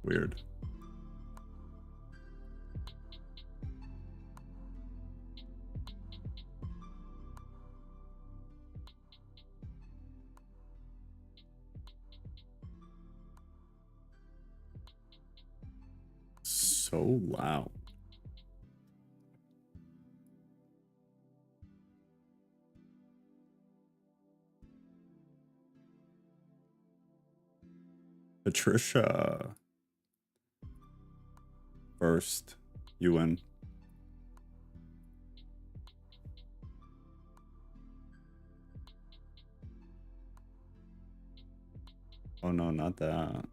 Weird. So loud. Patricia. First, you win. Oh no, not that.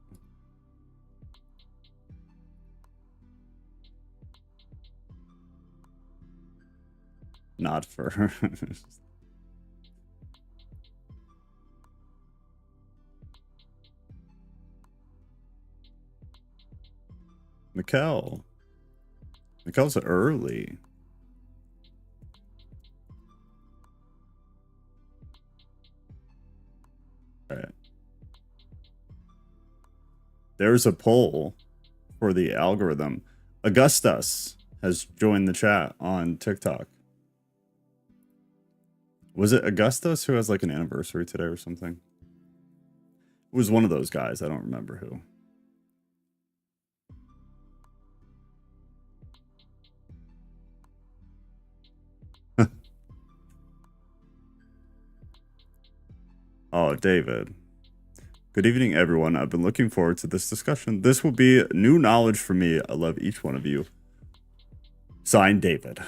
Not first. Mikkel. Mikkel's early. All right. There's a poll for the algorithm. Augustus has joined the chat on TikTok. Was it Augustus who has like an anniversary today or something? It was one of those guys. I don't remember who. Oh, David. Good evening, everyone. I've been looking forward to this discussion. This will be new knowledge for me. I love each one of you. Signed, David.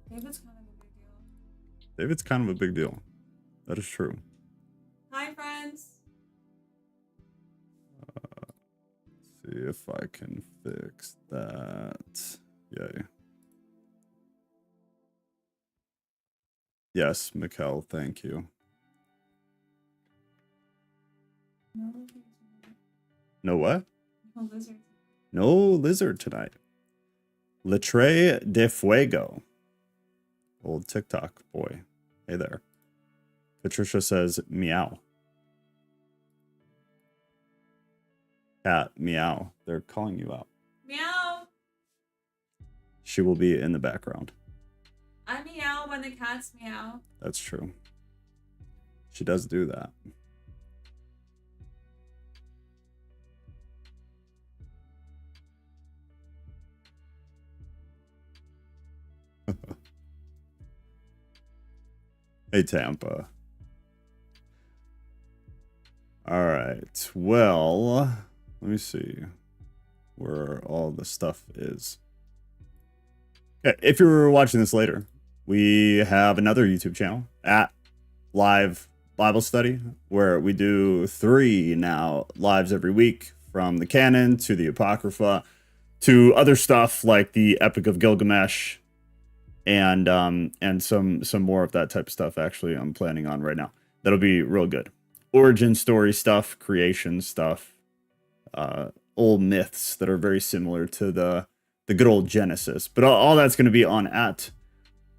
David's kind of a big deal. David's kind of a big deal. That is true. Hi, friends. See if I can fix that. Yay. Yes, Mikkel, thank you. No what? No lizard. No lizard tonight. Letre de Fuego. Old TikTok boy. Hey there. Patricia says meow. Cat, meow. They're calling you out. Meow. She will be in the background. I meow when the cats meow. That's true. She does do that. Hey, Tampa. All right. Well, let me see where all the stuff is. Okay, if you're watching this later, we have another YouTube channel at Live Bible Study, where we do 3 now lives every week, from the canon to the Apocrypha to other stuff like the Epic of Gilgamesh, and some more of that type of stuff. Actually, I'm planning on right now. That'll be real good. Origin story stuff, creation stuff, old myths that are very similar to the good old Genesis. But all that's going to be on at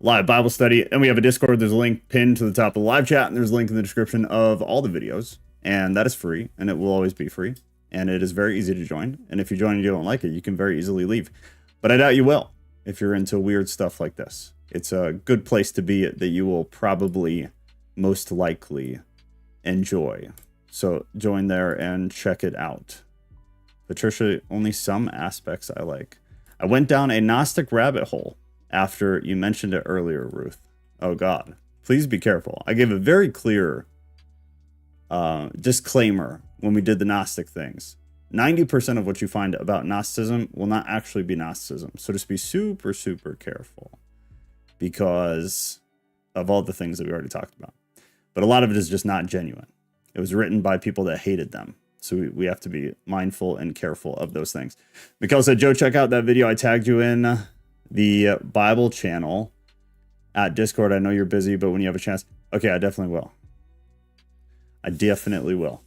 Live Bible Study. And we have a Discord. There's a link pinned to the top of the live chat, and there's a link in the description of all the videos. And that is free, and it will always be free. And it is very easy to join. And if you join and you don't like it, you can very easily leave. But I doubt you will if you're into weird stuff like this. It's a good place to be that you will probably most likely enjoy. So join there and check it out. Patricia, only some aspects I like. I went down a Gnostic rabbit hole after you mentioned it earlier, Ruth. Oh God, please be careful. I gave a very clear disclaimer when we did the Gnostic things. 90% of what you find about Gnosticism will not actually be Gnosticism. So just be super, super careful because of all the things that we already talked about. But a lot of it is just not genuine. It was written by people that hated them. So we have to be mindful and careful of those things. Mikkel said, Joe, check out that video. I tagged you in the Bible channel at Discord. I know you're busy, but when you have a chance. Okay, I definitely will. I definitely will.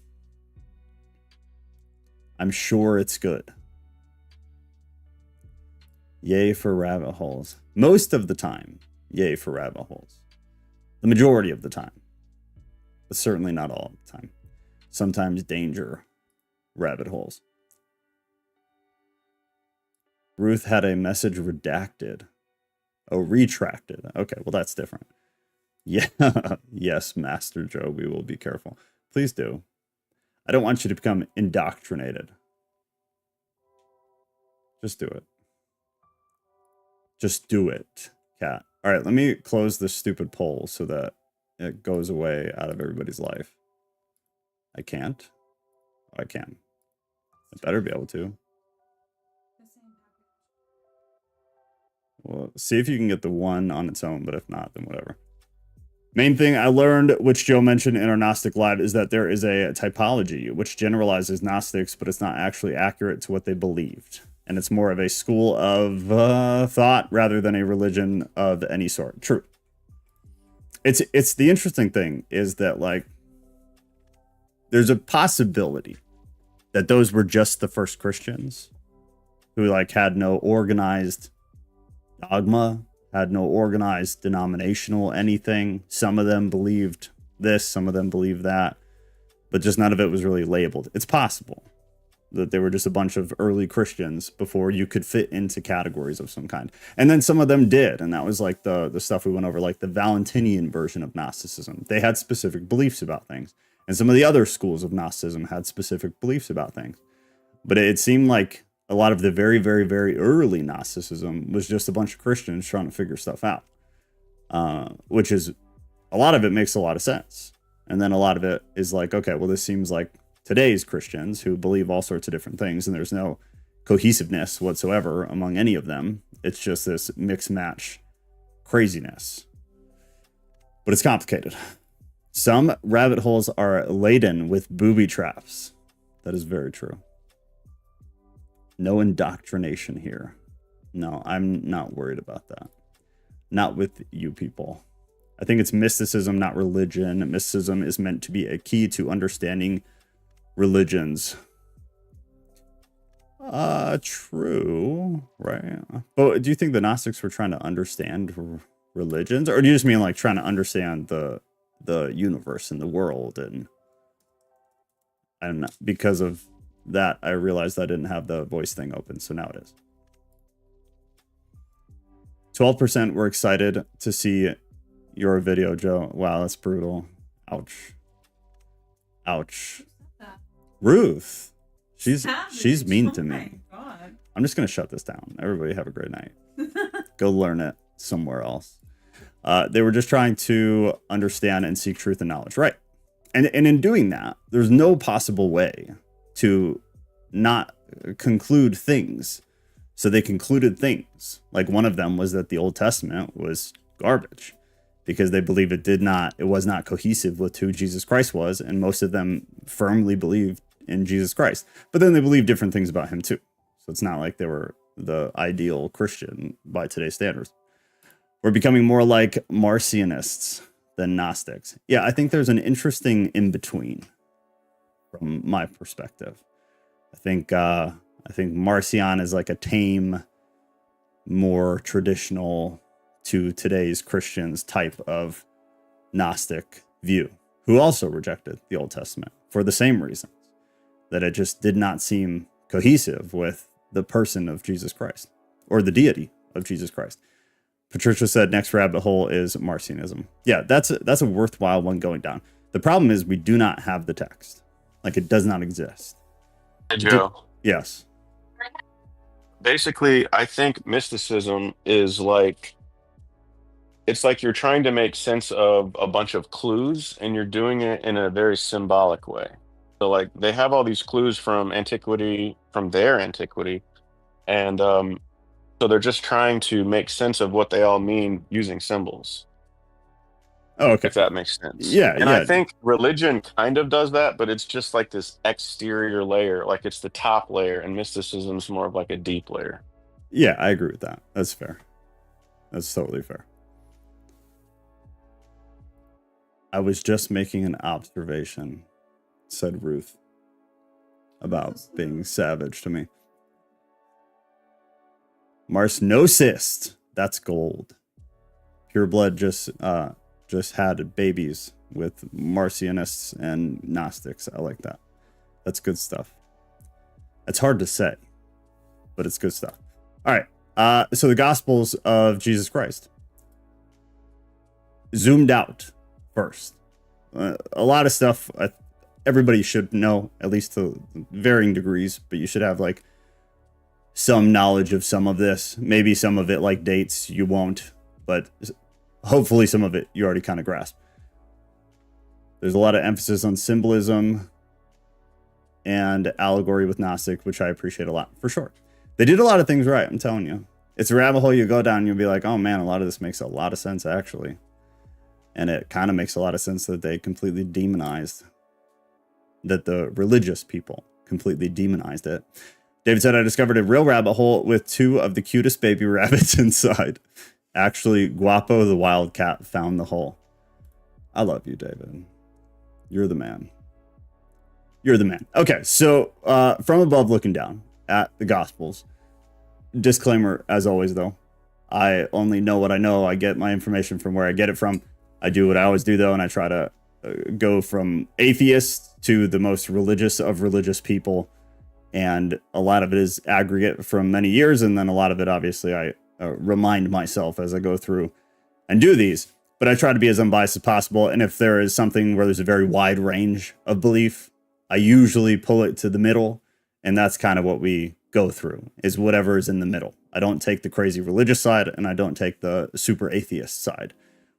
I'm sure it's good. Yay for rabbit holes. Most of the time, yay for rabbit holes. The majority of the time. But certainly not all of the time. Sometimes danger. rabbit holes. Ruth had a message redacted. Oh, retracted. Okay, well, that's different. Yeah, yes, Master Joe, we will be careful. Please do. I don't want you to become indoctrinated. Just do it. Just do it, cat. All right, let me close this stupid poll so that it goes away out of everybody's life. I can't. Oh, I can. I better be able to. Well, see if you can get the one on its own, but if not, then whatever. Main thing I learned, which Joe mentioned in our Gnostic Live, is that there is a typology which generalizes Gnostics, but it's not actually accurate to what they believed. And it's more of a school of thought rather than a religion of any sort. True. It's the interesting thing is that, like, there's a possibility that those were just the first Christians who, like, had no organized dogma, had no organized denominational anything. Some of them believed this, some of them believed that, but just none of it was really labeled. It's possible that they were just a bunch of early Christians before you could fit into categories of some kind. And then some of them did, and that was like the stuff we went over, like the Valentinian version of Gnosticism. They had specific beliefs about things. And some of the other schools of Gnosticism had specific beliefs about things. But it seemed like a lot of the very, very, very early Gnosticism was just a bunch of Christians trying to figure stuff out, which is, a lot of it makes a lot of sense. And then a lot of it is like, okay, well, this seems like today's Christians who believe all sorts of different things, and there's no cohesiveness whatsoever among any of them. It's just this mix match craziness. But it's complicated. Some rabbit holes are laden with booby traps. That is very true. No indoctrination here. No, I'm not worried about that. Not with you people. I think it's mysticism, not religion. Mysticism is meant to be a key to understanding religions. True, right? But do you think the Gnostics were trying to understand religions? Or do you just mean like trying to understand the universe and the world? And because of that, I realized I didn't have the voice thing open, so now it is. 12% were excited to see your video, Joe. Wow, that's brutal. Ouch. Ouch. Ruth. She's mean to me. God. I'm just gonna shut this down. Everybody have a great night. Go learn it somewhere else. They were just trying to understand and seek truth and knowledge, right? And in doing that, there's no possible way to not conclude things. So they concluded things. Like one of them was that the Old Testament was garbage because they believed it was not cohesive with who Jesus Christ was, and most of them firmly believed in Jesus Christ. But then they believed different things about him too. So it's not like they were the ideal Christian by today's standards. We're becoming more like Marcionists than Gnostics. Yeah, I think there's an interesting in-between from my perspective. I think Marcion is like a tame, more traditional to today's Christians type of Gnostic view, who also rejected the Old Testament for the same reasons, that it just did not seem cohesive with the person of Jesus Christ or the deity of Jesus Christ. Patricia said next rabbit hole is Marcionism. Yeah, that's a worthwhile one going down. The problem is we do not have the text. Like, it does not exist. Hey, Joe. Yes. Basically, I think mysticism is like, it's like you're trying to make sense of a bunch of clues and you're doing it in a very symbolic way. So like they have all these clues from antiquity, from their antiquity. And so they're just trying to make sense of what they all mean using symbols. Oh, okay. If that makes sense. Yeah, and yeah. I think religion kind of does that, but it's just like this exterior layer, like it's the top layer, and mysticism's more of like a deep layer. Yeah, I agree with that. That's fair. That's totally fair. I was just making an observation, said Ruth, about being savage to me. Marcionist. That's gold. Pure Blood just had babies with Marcionists and Gnostics. I like that. That's good stuff. It's hard to say, but it's good stuff. All right. So the Gospels of Jesus Christ. Zoomed out first. A lot of stuff everybody should know, at least to varying degrees, but you should have like some knowledge of some of this. Maybe some of it, like dates, you won't, but hopefully some of it you already kind of grasp. There's a lot of emphasis on symbolism and allegory with Gnostic, which I appreciate a lot, for sure. They did a lot of things right, I'm telling you. It's a rabbit hole you go down and you'll be like, oh man, a lot of this makes a lot of sense, actually. And it kind of makes a lot of sense that they completely demonized, that the religious people completely demonized it. David said, I discovered a real rabbit hole with 2 of the cutest baby rabbits inside. Actually, Guapo the wildcat found the hole. I love you, David. You're the man. You're the man. Okay, so from above looking down at the Gospels. Disclaimer, as always, though. I only know what I know. I get my information from where I get it from. I do what I always do, though, and I try to go from atheists to the most religious of religious people. And a lot of it is aggregate from many years, and then a lot of it, obviously, I remind myself as I go through and do these. But I try to be as unbiased as possible, and if there is something where there's a very wide range of belief, I usually pull it to the middle, and that's kind of what we go through, is whatever is in the middle. I don't take the crazy religious side, and I don't take the super atheist side.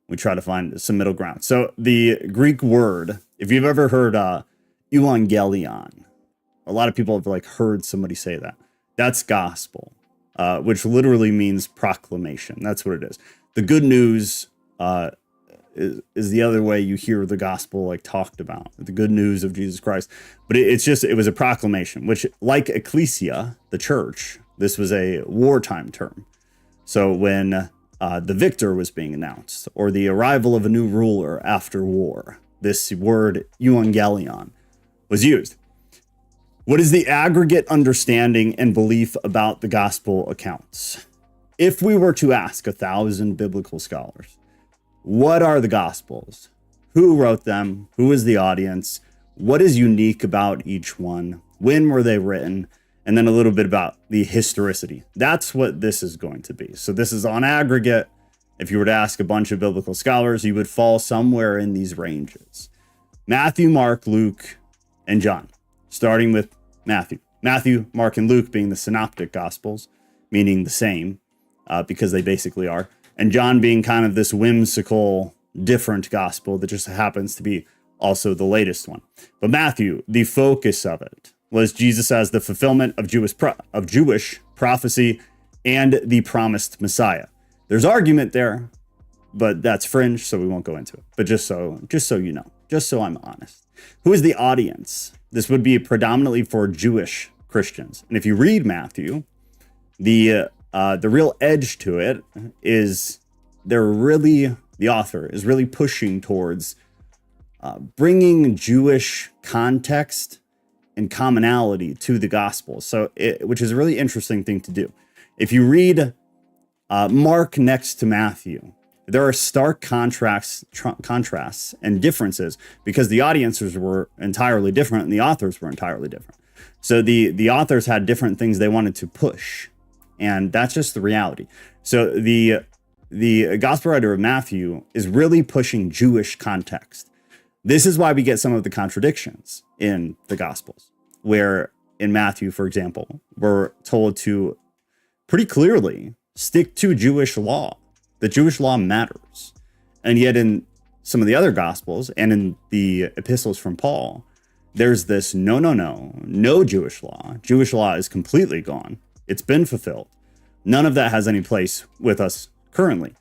We try to find some middle ground. So the Greek word, if you've ever heard euangelion, a lot of people have like heard somebody say that. That's gospel, which literally means proclamation. That's what it is. The good news is the other way you hear the gospel like talked about, the good news of Jesus Christ. But it was a proclamation, which, like ecclesia, the church, this was a wartime term. So when the victor was being announced, or the arrival of a new ruler after war, this word euangelion was used. What is the aggregate understanding and belief about the gospel accounts? If we were to ask 1,000 biblical scholars, what are the gospels? Who wrote them? Who is the audience? What is unique about each one? When were they written? And then a little bit about the historicity. That's what this is going to be. So this is on aggregate. If you were to ask a bunch of biblical scholars, you would fall somewhere in these ranges. Matthew, Mark, Luke, and John. Starting with Matthew. Matthew, Mark, and Luke being the synoptic gospels, meaning the same, because they basically are. And John being kind of this whimsical, different gospel that just happens to be also the latest one. But Matthew, the focus of it was Jesus as the fulfillment of Jewish prophecy and the promised Messiah. There's argument there, but that's fringe, so we won't go into it. But just so you know, just so I'm honest. Who is the audience? This would be predominantly for Jewish Christians. And if you read Matthew, the real edge to it is the author is really pushing towards bringing Jewish context and commonality to the gospel. So, which is a really interesting thing to do. If you read Mark next to Matthew, there are stark contrasts and differences because the audiences were entirely different and the authors were entirely different. So the authors had different things they wanted to push, and that's just the reality. So the gospel writer of Matthew is really pushing Jewish context. This is why we get some of the contradictions in the Gospels, where in Matthew, for example, we're told to pretty clearly stick to Jewish law. The Jewish law matters. And yet in some of the other Gospels and in the epistles from Paul, there's this no Jewish law. Jewish law is completely gone. It's been fulfilled. None of that has any place with us currently.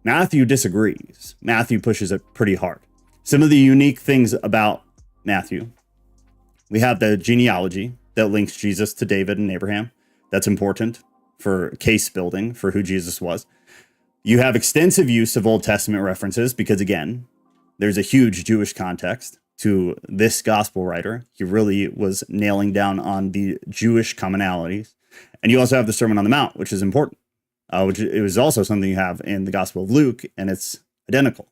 Matthew disagrees. Matthew pushes it pretty hard. Some of the unique things about Matthew, we have the genealogy that links Jesus to David and Abraham. That's important for case building for who Jesus was. You have extensive use of Old Testament references because, again, there's a huge Jewish context to this gospel writer. He really was nailing down on the Jewish commonalities. And you also have the Sermon on the Mount, which is important, which it was also something you have in the Gospel of Luke, and it's identical.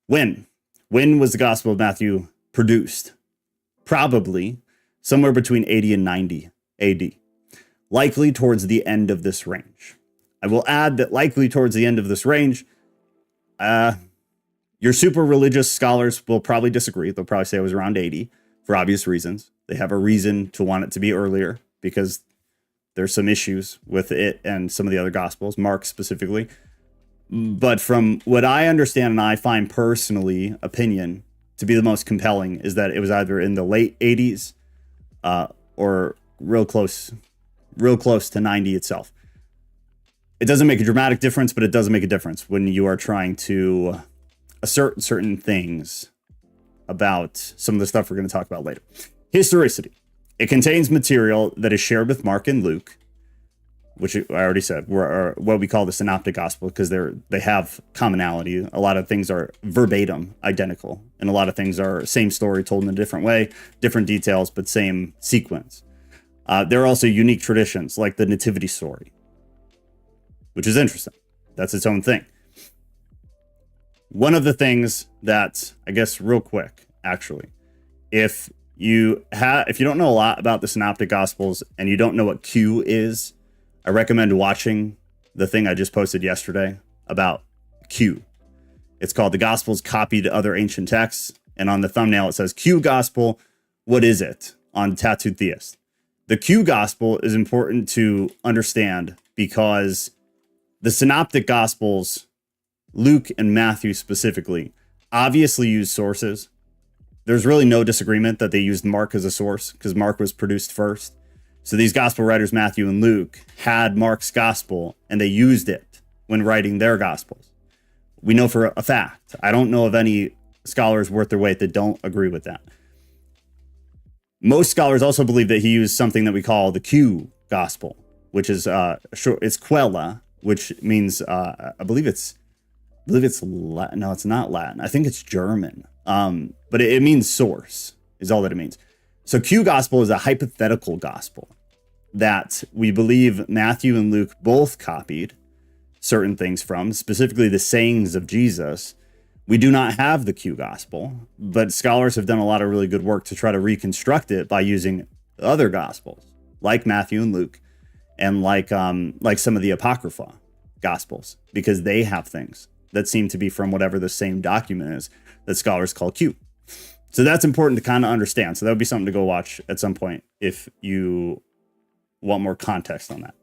When was the Gospel of Matthew produced? Probably somewhere between 80 and 90 AD, likely towards the end of this range. I will add that likely towards the end of this range, your super religious scholars will probably disagree. They'll probably say it was around 80 for obvious reasons. They have a reason to want it to be earlier because there's some issues with it and some of the other gospels, Mark specifically. But from what I understand and I find personally opinion to be the most compelling is that it was either in the late 80s or real close to 90 itself. It doesn't make a dramatic difference, but it does make a difference when you are trying to assert certain things about some of the stuff we're going to talk about later. Historicity. It contains material that is shared with Mark and Luke, which I already said were what we call the synoptic gospel because they have commonality. A lot of things are verbatim identical, and a lot of things are same story told in a different way, different details, but same sequence. There are also unique traditions like the nativity story, which is interesting. That's its own thing. One of the things that, I guess real quick, actually, if you don't know a lot about the synoptic gospels and you don't know what Q is, I recommend watching the thing I just posted yesterday about Q. It's called The Gospels Copied to Other Ancient Texts. And on the thumbnail, it says Q Gospel, what is it? On Tattooed Theist. The Q Gospel is important to understand because the synoptic gospels, Luke and Matthew specifically, obviously use sources. There's really no disagreement that they used Mark as a source because Mark was produced first. So these gospel writers, Matthew and Luke, had Mark's gospel and they used it when writing their gospels. We know for a fact. I don't know of any scholars worth their weight that don't agree with that. Most scholars also believe that he used something that we call the Q gospel, which is it's quella, which means I believe it's Latin. No, it's not Latin. I think it's German. But it means source is all that it means. So Q gospel is a hypothetical gospel that we believe Matthew and Luke both copied certain things from, specifically the sayings of Jesus. We do not have the Q gospel, but scholars have done a lot of really good work to try to reconstruct it by using other gospels like Matthew and Luke and like some of the Apocrypha gospels, because they have things that seem to be from whatever the same document is that scholars call Q. So that's important to kind of understand. So that would be something to go watch at some point if you want more context on that.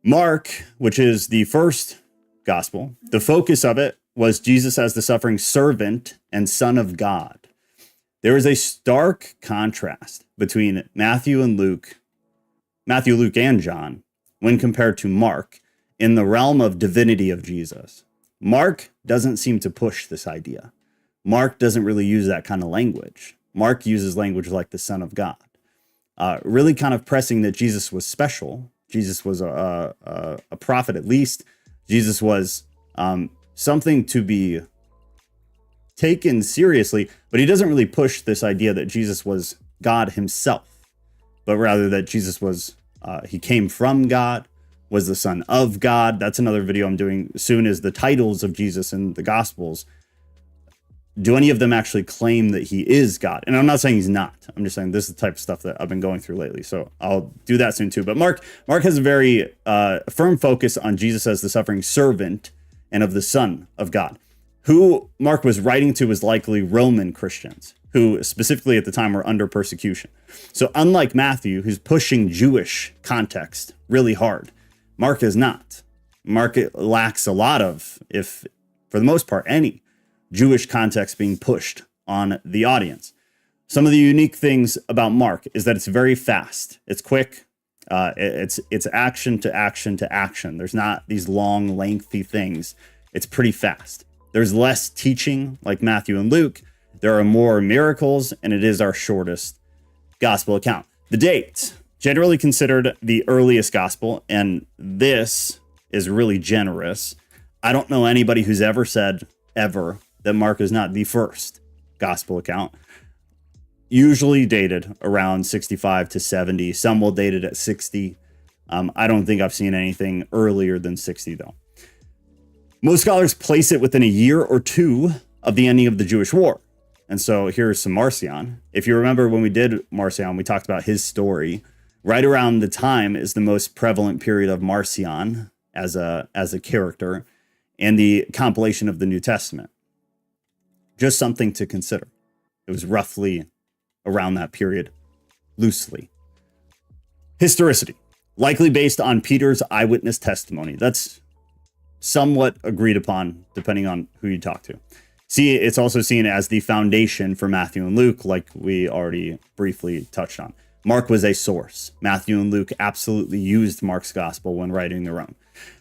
Mark, which is the first gospel, the focus of it was Jesus as the suffering servant and son of God. There is a stark contrast between Matthew, Luke, and John when compared to Mark in the realm of divinity of Jesus. Mark doesn't seem to push this idea. Mark doesn't really use that kind of language. Mark uses language like the Son of God, really kind of pressing that Jesus was special. Jesus was a prophet at least. Jesus was something to be taken seriously, but he doesn't really push this idea that Jesus was God himself, but rather that Jesus was, he came from God, was the Son of God. That's another video I'm doing soon, is the titles of Jesus in the Gospels. Do any of them actually claim that he is God? And I'm not saying he's not. I'm just saying this is the type of stuff that I've been going through lately. So I'll do that soon too. But Mark has a very firm focus on Jesus as the suffering servant and of the Son of God. Who Mark was writing to was likely Roman Christians, who specifically at the time were under persecution. So unlike Matthew, who's pushing Jewish context really hard, Mark is not. Mark lacks a lot of, if for the most part, any Jewish context being pushed on the audience. Some of the unique things about Mark is that it's very fast. It's quick. It's action to action to action. There's not these long, lengthy things. It's pretty fast. There's less teaching like Matthew and Luke. There are more miracles, and it is our shortest gospel account. The date, generally considered the earliest gospel, and this is really generous. I don't know anybody who's ever said, ever, that Mark is not the first gospel account. Usually dated around 65 to 70. Some will date it at 60. I don't think I've seen anything earlier than 60, though. Most scholars place it within a year or two of the ending of the Jewish war. And so here's some Marcion. If you remember when we did Marcion, we talked about his story. Right around the time is the most prevalent period of Marcion as a character and the compilation of the New Testament. Just something to consider. It was roughly around that period, loosely. Historicity, likely based on Peter's eyewitness testimony. That's somewhat agreed upon, depending on who you talk to. See, it's also seen as the foundation for Matthew and Luke, like we already briefly touched on. Mark was a source. Matthew and Luke absolutely used Mark's gospel when writing their own.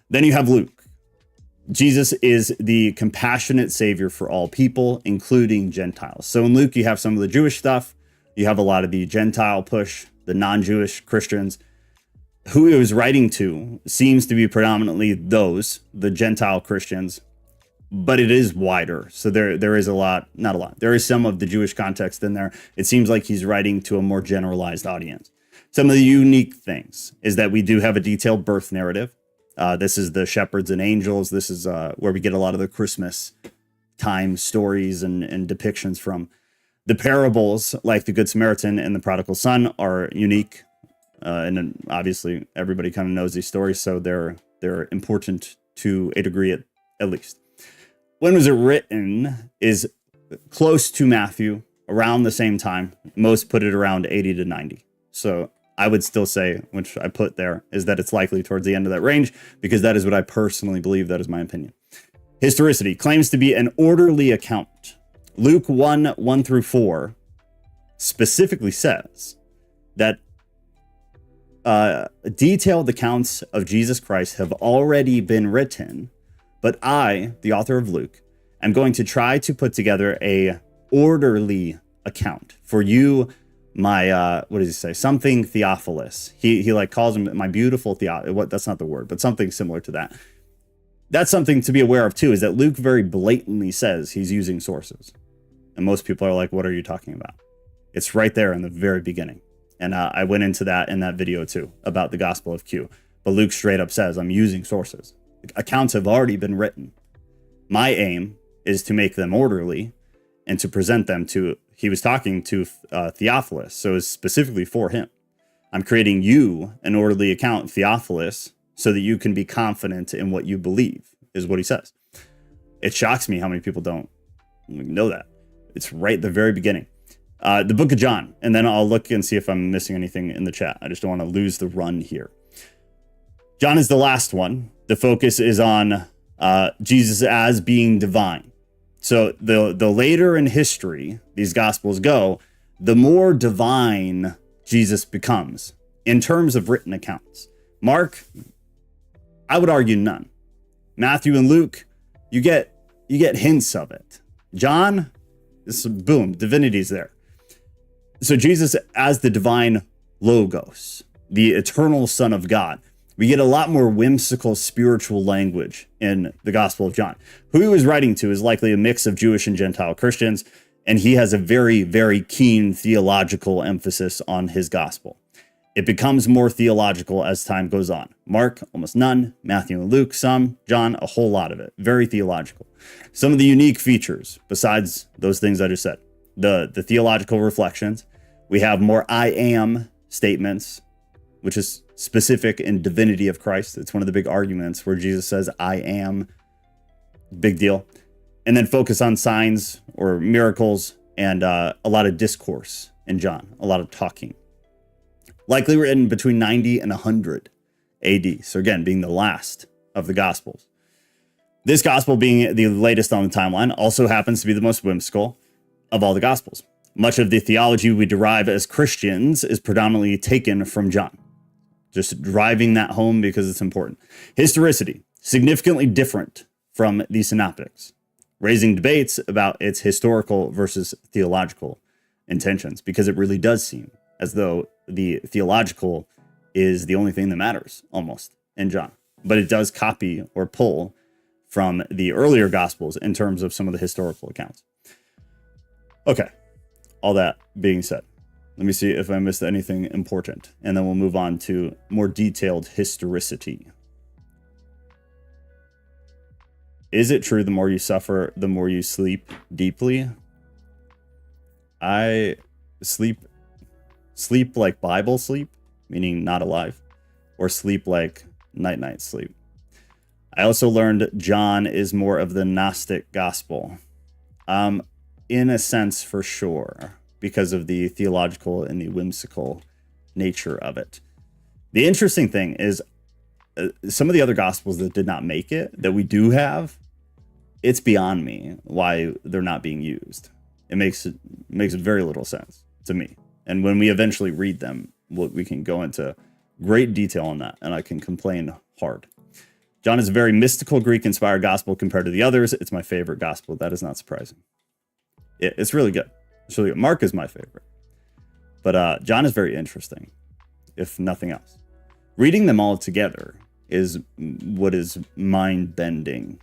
Then you have Luke. Jesus is the compassionate savior for all people, including Gentiles. So in Luke, you have some of the Jewish stuff. You have a lot of the Gentile push, the non-Jewish Christians. Who he was writing to seems to be predominantly those, the Gentile Christians, but it is wider. So there is a lot, not a lot. There is some of the Jewish context in there. It seems like he's writing to a more generalized audience. Some of the unique things is that we do have a detailed birth narrative. This is the shepherds and angels. This is where we get a lot of the Christmas time stories and depictions from. The parables, like the Good Samaritan and the Prodigal Son, are unique. And then obviously everybody kind of knows these stories, so they're important to a degree at least. When was it written is close to Matthew, around the same time. Most put it around 80 to 90. So I would still say, which I put there, is that it's likely towards the end of that range, because that is what I personally believe. That is my opinion. Historicity claims to be an orderly account. Luke 1:1-4 specifically says that detailed accounts of Jesus Christ have already been written, but I, the author of Luke, am going to try to put together a orderly account for you, my what does he say? Something Theophilus. He like calls him my beautiful What? That's not the word, but something similar to that. That's something to be aware of too, is that Luke very blatantly says he's using sources, and most people are like, "What are you talking about?" It's right there in the very beginning. And I went into that in that video too, about the Gospel of Q. But Luke straight up says, I'm using sources. Accounts have already been written. My aim is to make them orderly and to present them to, he was talking to Theophilus, so it's specifically for him. I'm creating you an orderly account, Theophilus, so that you can be confident in what you believe, is what he says. It shocks me how many people don't know that. It's right at the very beginning. The book of John, and then I'll look and see if I'm missing anything in the chat. I just don't want to lose the run here. John is the last one. The focus is on Jesus as being divine. So the later in history these gospels go, the more divine Jesus becomes in terms of written accounts. Mark, I would argue none. Matthew and Luke, you get hints of it. John, this boom, divinity's there. So Jesus as the divine logos, the eternal Son of God, we get a lot more whimsical spiritual language in the Gospel of John. Who he was writing to is likely a mix of Jewish and Gentile Christians, and he has a very, very keen theological emphasis on his gospel. It becomes more theological as time goes on. Mark, almost none. Matthew and Luke, some. John, a whole lot of it. Very theological. Some of the unique features, besides those things I just said. The theological reflections. We have more I am statements, which is specific in divinity of Christ. It's one of the big arguments where Jesus says, I am. Big deal. And then focus on signs or miracles and a lot of discourse in John, a lot of talking. Likely written between 90 and 100 AD. So again, being the last of the Gospels. This Gospel being the latest on the timeline also happens to be the most whimsical of all the Gospels. Much of the theology we derive as Christians is predominantly taken from John. Just driving that home because it's important. Historicity, significantly different from the synoptics, raising debates about its historical versus theological intentions, because it really does seem as though the theological is the only thing that matters almost in John. But it does copy or pull from the earlier Gospels in terms of some of the historical accounts. Okay, all that being said, let me see if I missed anything important, and then we'll move on to more detailed historicity. Is it true the more you suffer, the more you sleep deeply? I sleep like Bible sleep, meaning not alive, or sleep like night sleep. I also learned John is more of the Gnostic gospel. In a sense, for sure, because of the theological and the whimsical nature of it. The interesting thing is some of the other gospels that did not make it, that we do have, it's beyond me why they're not being used. It makes very little sense to me. And when we eventually read them, we can go into great detail on that, and I can complain hard. John is a very mystical Greek-inspired gospel compared to the others. It's my favorite gospel. That is not surprising. It's really good. It's really good. Mark is my favorite. But John is very interesting, if nothing else. Reading them all together is what is mind-bending.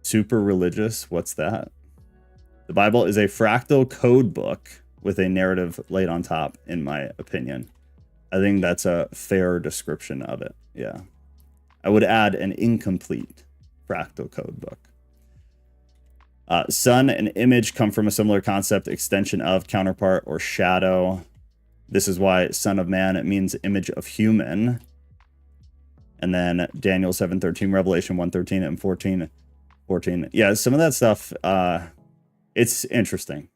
Super religious? What's that? The Bible is a fractal code book with a narrative laid on top, in my opinion. I think that's a fair description of it. Yeah. I would add an incomplete fractal code book. Sun and image come from a similar concept, extension of, counterpart, or shadow. This is why Son of Man, it means image of human. And then Daniel 7:13, Revelation 1:13 and 14. Yeah, some of that stuff, it's interesting.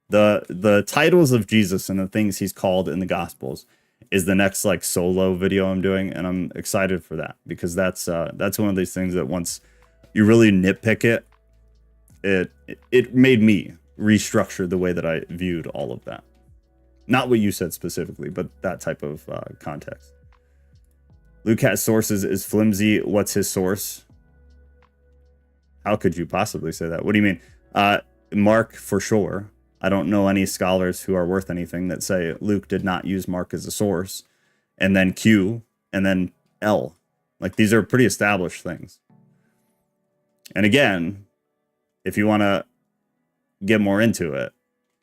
The titles of Jesus and the things he's called in the Gospels is the next like solo video I'm doing, and I'm excited for that because that's one of these things that once you really nitpick it made me restructure the way that I viewed all of that. Not what you said specifically, but that type of context. Luke has sources is flimsy. What's his source? How could you possibly say that? What do you mean? Mark, for sure. I don't know any scholars who are worth anything that say Luke did not use Mark as a source, and then Q, and then L. Like, these are pretty established things. And again, if you want to get more into it,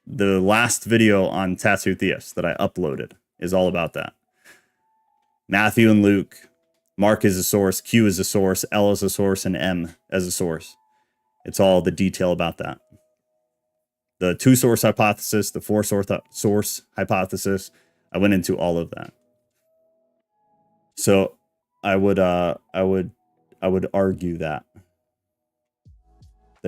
the last video on Tattoo Theist that I uploaded is all about that. Matthew and Luke, Mark is a source, Q is a source, L is a source, and M as a source. It's all the detail about that. The two-source hypothesis, the four-source hypothesis, I went into all of that. So I would argue that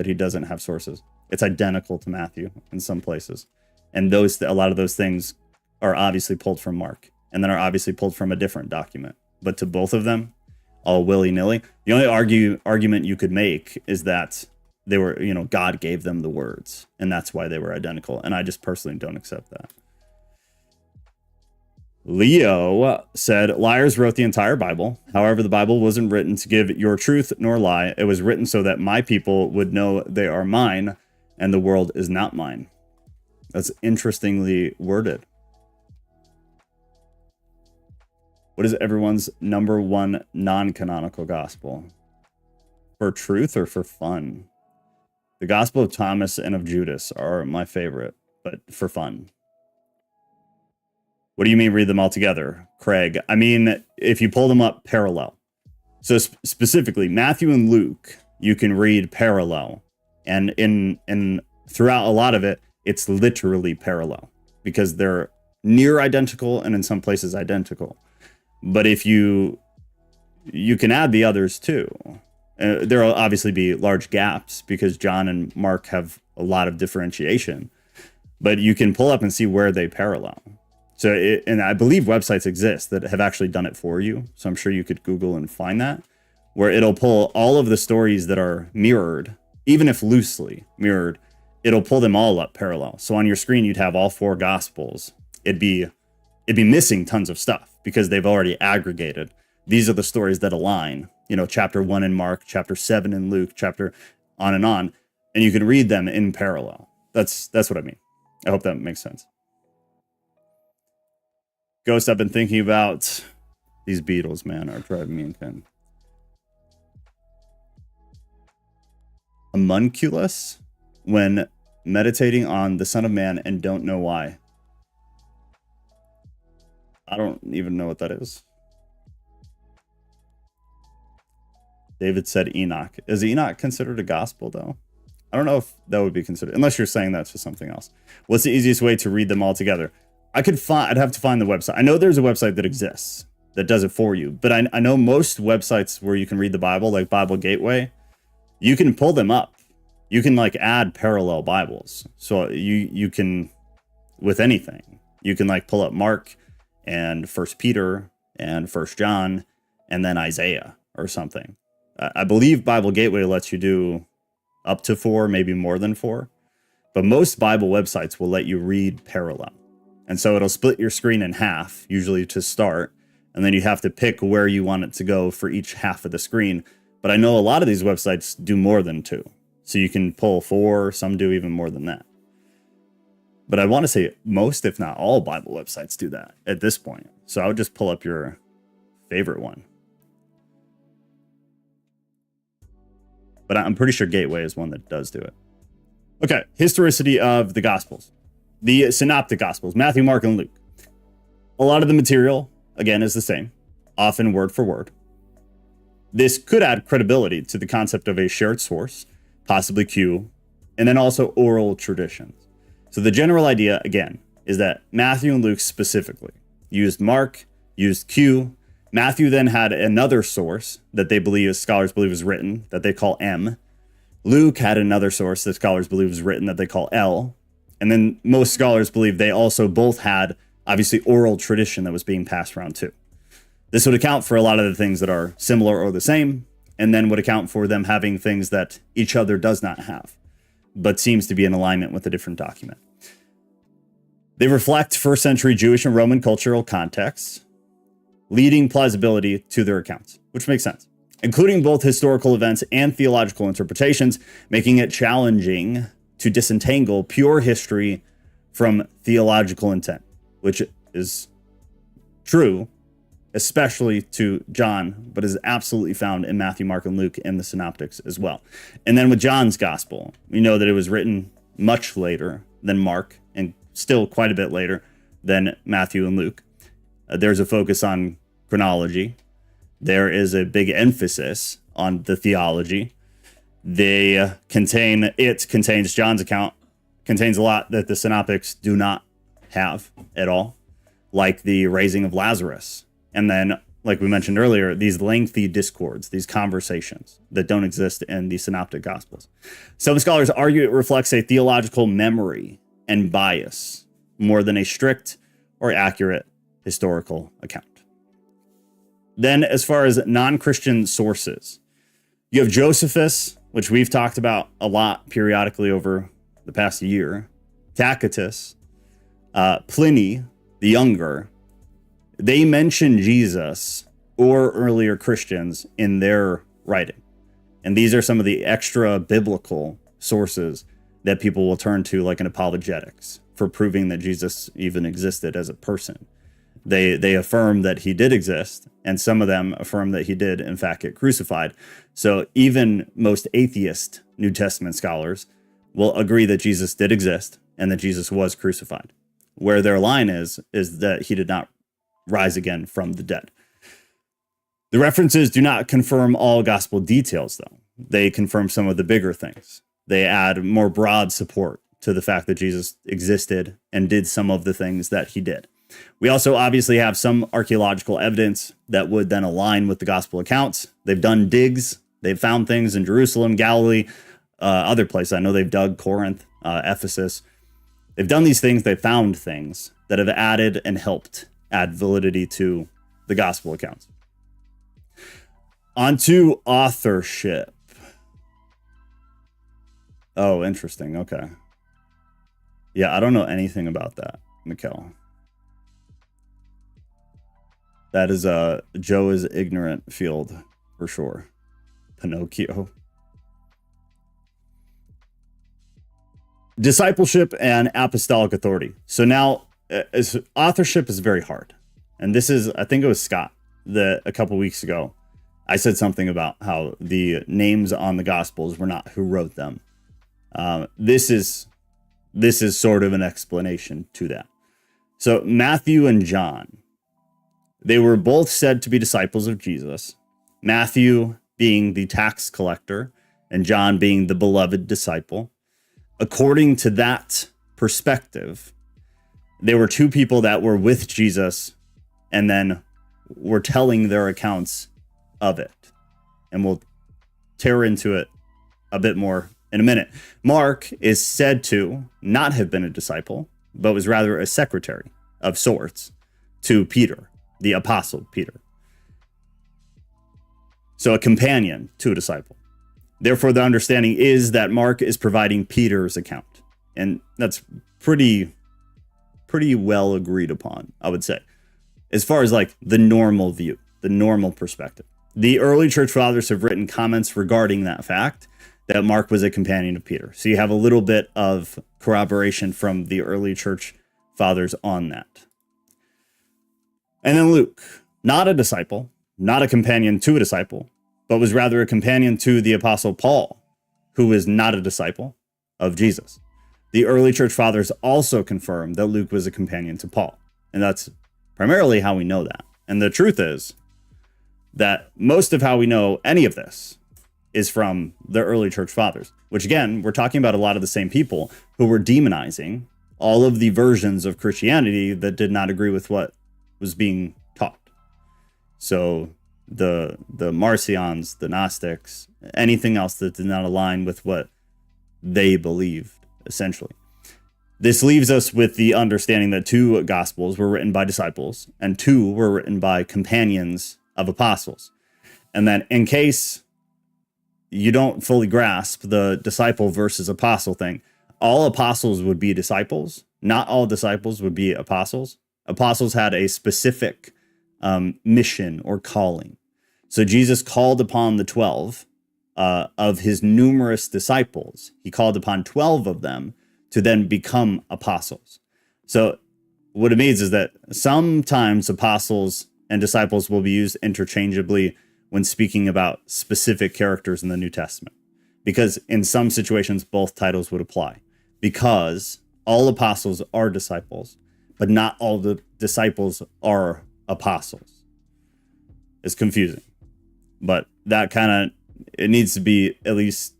he doesn't have sources. It's identical to Matthew in some places, and a lot of those things are obviously pulled from Mark, and then are obviously pulled from a different document. But to both of them, all willy-nilly. The only argument you could make is that they were, God gave them the words, and that's why they were identical. And I just personally don't accept that. Leo said, liars wrote the entire Bible. However, the Bible wasn't written to give your truth nor lie. It was written so that my people would know they are mine and the world is not mine. That's interestingly worded. What is everyone's number one non-canonical gospel? For truth or for fun? The Gospel of Thomas and of Judas are my favorite, but for fun. What do you mean read them all together, Craig? I mean, if you pull them up parallel. So specifically, Matthew and Luke, you can read parallel. And in throughout a lot of it, it's literally parallel because they're near identical and in some places identical. But if you can add the others too. There will obviously be large gaps because John and Mark have a lot of differentiation, but you can pull up and see where they parallel. So, and I believe websites exist that have actually done it for you. So I'm sure you could Google and find that, where it'll pull all of the stories that are mirrored, even if loosely mirrored, it'll pull them all up parallel. So on your screen, you'd have all four gospels. It'd be missing tons of stuff because they've already aggregated. These are the stories that align. Chapter 1 in Mark, chapter 7 in Luke, chapter on, and you can read them in parallel. That's what I mean. I hope that makes sense. Ghost, I've been thinking about these Beatles, man, are driving me insane. Homunculus when meditating on the Son of Man and don't know why. I don't even know what that is. David said Enoch. Is Enoch considered a gospel, though? I don't know if that would be considered, unless you're saying that's just something else. What's the easiest way to read them all together? I'd have to find the website. I know there's a website that exists that does it for you, but I know most websites where you can read the Bible, like Bible Gateway, you can pull them up. You can like add parallel Bibles. So you can, with anything, you can like pull up Mark and First Peter and First John and then Isaiah or something. I believe Bible Gateway lets you do up to 4, maybe more than 4. But most Bible websites will let you read parallel. And so it'll split your screen in half, usually to start. And then you have to pick where you want it to go for each half of the screen. But I know a lot of these websites do more than 2. So you can pull 4, some do even more than that. But I want to say most, if not all, Bible websites do that at this point. So I would just pull up your favorite one. But I'm pretty sure Gateway is one that does do it. Okay, historicity of the Gospels. The Synoptic Gospels, Matthew, Mark, and Luke. A lot of the material, again, is the same, often word for word. This could add credibility to the concept of a shared source, possibly Q, and then also oral traditions. So the general idea, again, is that Matthew and Luke specifically used Mark, used Q. Matthew then had another source that scholars believe is written, that they call M. Luke had another source that scholars believe is written that they call L. And then most scholars believe they also both had, obviously, oral tradition that was being passed around too. This would account for a lot of the things that are similar or the same, and then would account for them having things that each other does not have, but seems to be in alignment with a different document. They reflect first century Jewish and Roman cultural contexts, leading plausibility to their accounts, which makes sense, including both historical events and theological interpretations, making it challenging to disentangle pure history from theological intent, which is true, especially to John, but is absolutely found in Matthew, Mark, and Luke and the Synoptics as well. And then with John's gospel, we know that it was written much later than Mark and still quite a bit later than Matthew and Luke. There's a focus on chronology. There is a big emphasis on the theology. It contains John's account, contains a lot that the Synoptics do not have at all, like the raising of Lazarus. And then, like we mentioned earlier, these lengthy discords, these conversations that don't exist in the Synoptic Gospels. Some scholars argue it reflects a theological memory and bias more than a strict or accurate historical account. Then, as far as non-Christian sources, you have Josephus, which we've talked about a lot periodically over the past year, Tacitus, Pliny the Younger. They mention Jesus or earlier Christians in their writing. And these are some of the extra biblical sources that people will turn to, like in apologetics, for proving that Jesus even existed as a person. They affirm that he did exist, and some of them affirm that he did, in fact, get crucified. So even most atheist New Testament scholars will agree that Jesus did exist and that Jesus was crucified. Where their line is that he did not rise again from the dead. The references do not confirm all gospel details, though. They confirm some of the bigger things. They add more broad support to the fact that Jesus existed and did some of the things that he did. We also obviously have some archaeological evidence that would then align with the gospel accounts. They've done digs. They've found things in Jerusalem, Galilee, other places. I know they've dug Corinth, Ephesus. They've done these things. They've found things that have added and helped add validity to the gospel accounts. On to authorship. Oh, interesting. Okay. Yeah, I don't know anything about that, Mikkel. That is Joe is ignorant field for sure. Pinocchio. Discipleship and apostolic authority. So now authorship is very hard. And this is, I think it was Scott that a couple weeks ago, I said something about how the names on the Gospels were not who wrote them. This is sort of an explanation to that. So Matthew and John, they were both said to be disciples of Jesus. Matthew being the tax collector and John being the beloved disciple. According to that perspective, they were two people that were with Jesus and then were telling their accounts of it. And we'll tear into it a bit more in a minute. Mark is said to not have been a disciple, but was rather a secretary of sorts to Peter, the apostle Peter. So a companion to a disciple. Therefore, the understanding is that Mark is providing Peter's account. And that's pretty well agreed upon, I would say, as far as like the normal view, the normal perspective. The early church fathers have written comments regarding that fact, that Mark was a companion of Peter. So you have a little bit of corroboration from the early church fathers on that. And then Luke, not a disciple, not a companion to a disciple, but was rather a companion to the apostle Paul, who was not a disciple of Jesus. The early church fathers also confirm that Luke was a companion to Paul. And that's primarily how we know that. And the truth is that most of how we know any of this is from the early church fathers, which again, we're talking about a lot of the same people who were demonizing all of the versions of Christianity that did not agree with what was being taught. So the Marcions, the Gnostics, anything else that did not align with what they believed, essentially. This leaves us with the understanding that 2 gospels were written by disciples and 2 were written by companions of apostles. And then in case you don't fully grasp the disciple versus apostle thing, all apostles would be disciples. Not all disciples would be apostles. Apostles had a specific mission or calling. So Jesus called upon the 12 of his numerous disciples. He called upon 12 of them to then become apostles. So what it means is that sometimes apostles and disciples will be used interchangeably when speaking about specific characters in the New Testament, because in some situations, both titles would apply, because all apostles are disciples, but not all the disciples are apostles. It's confusing, but that it needs to be at least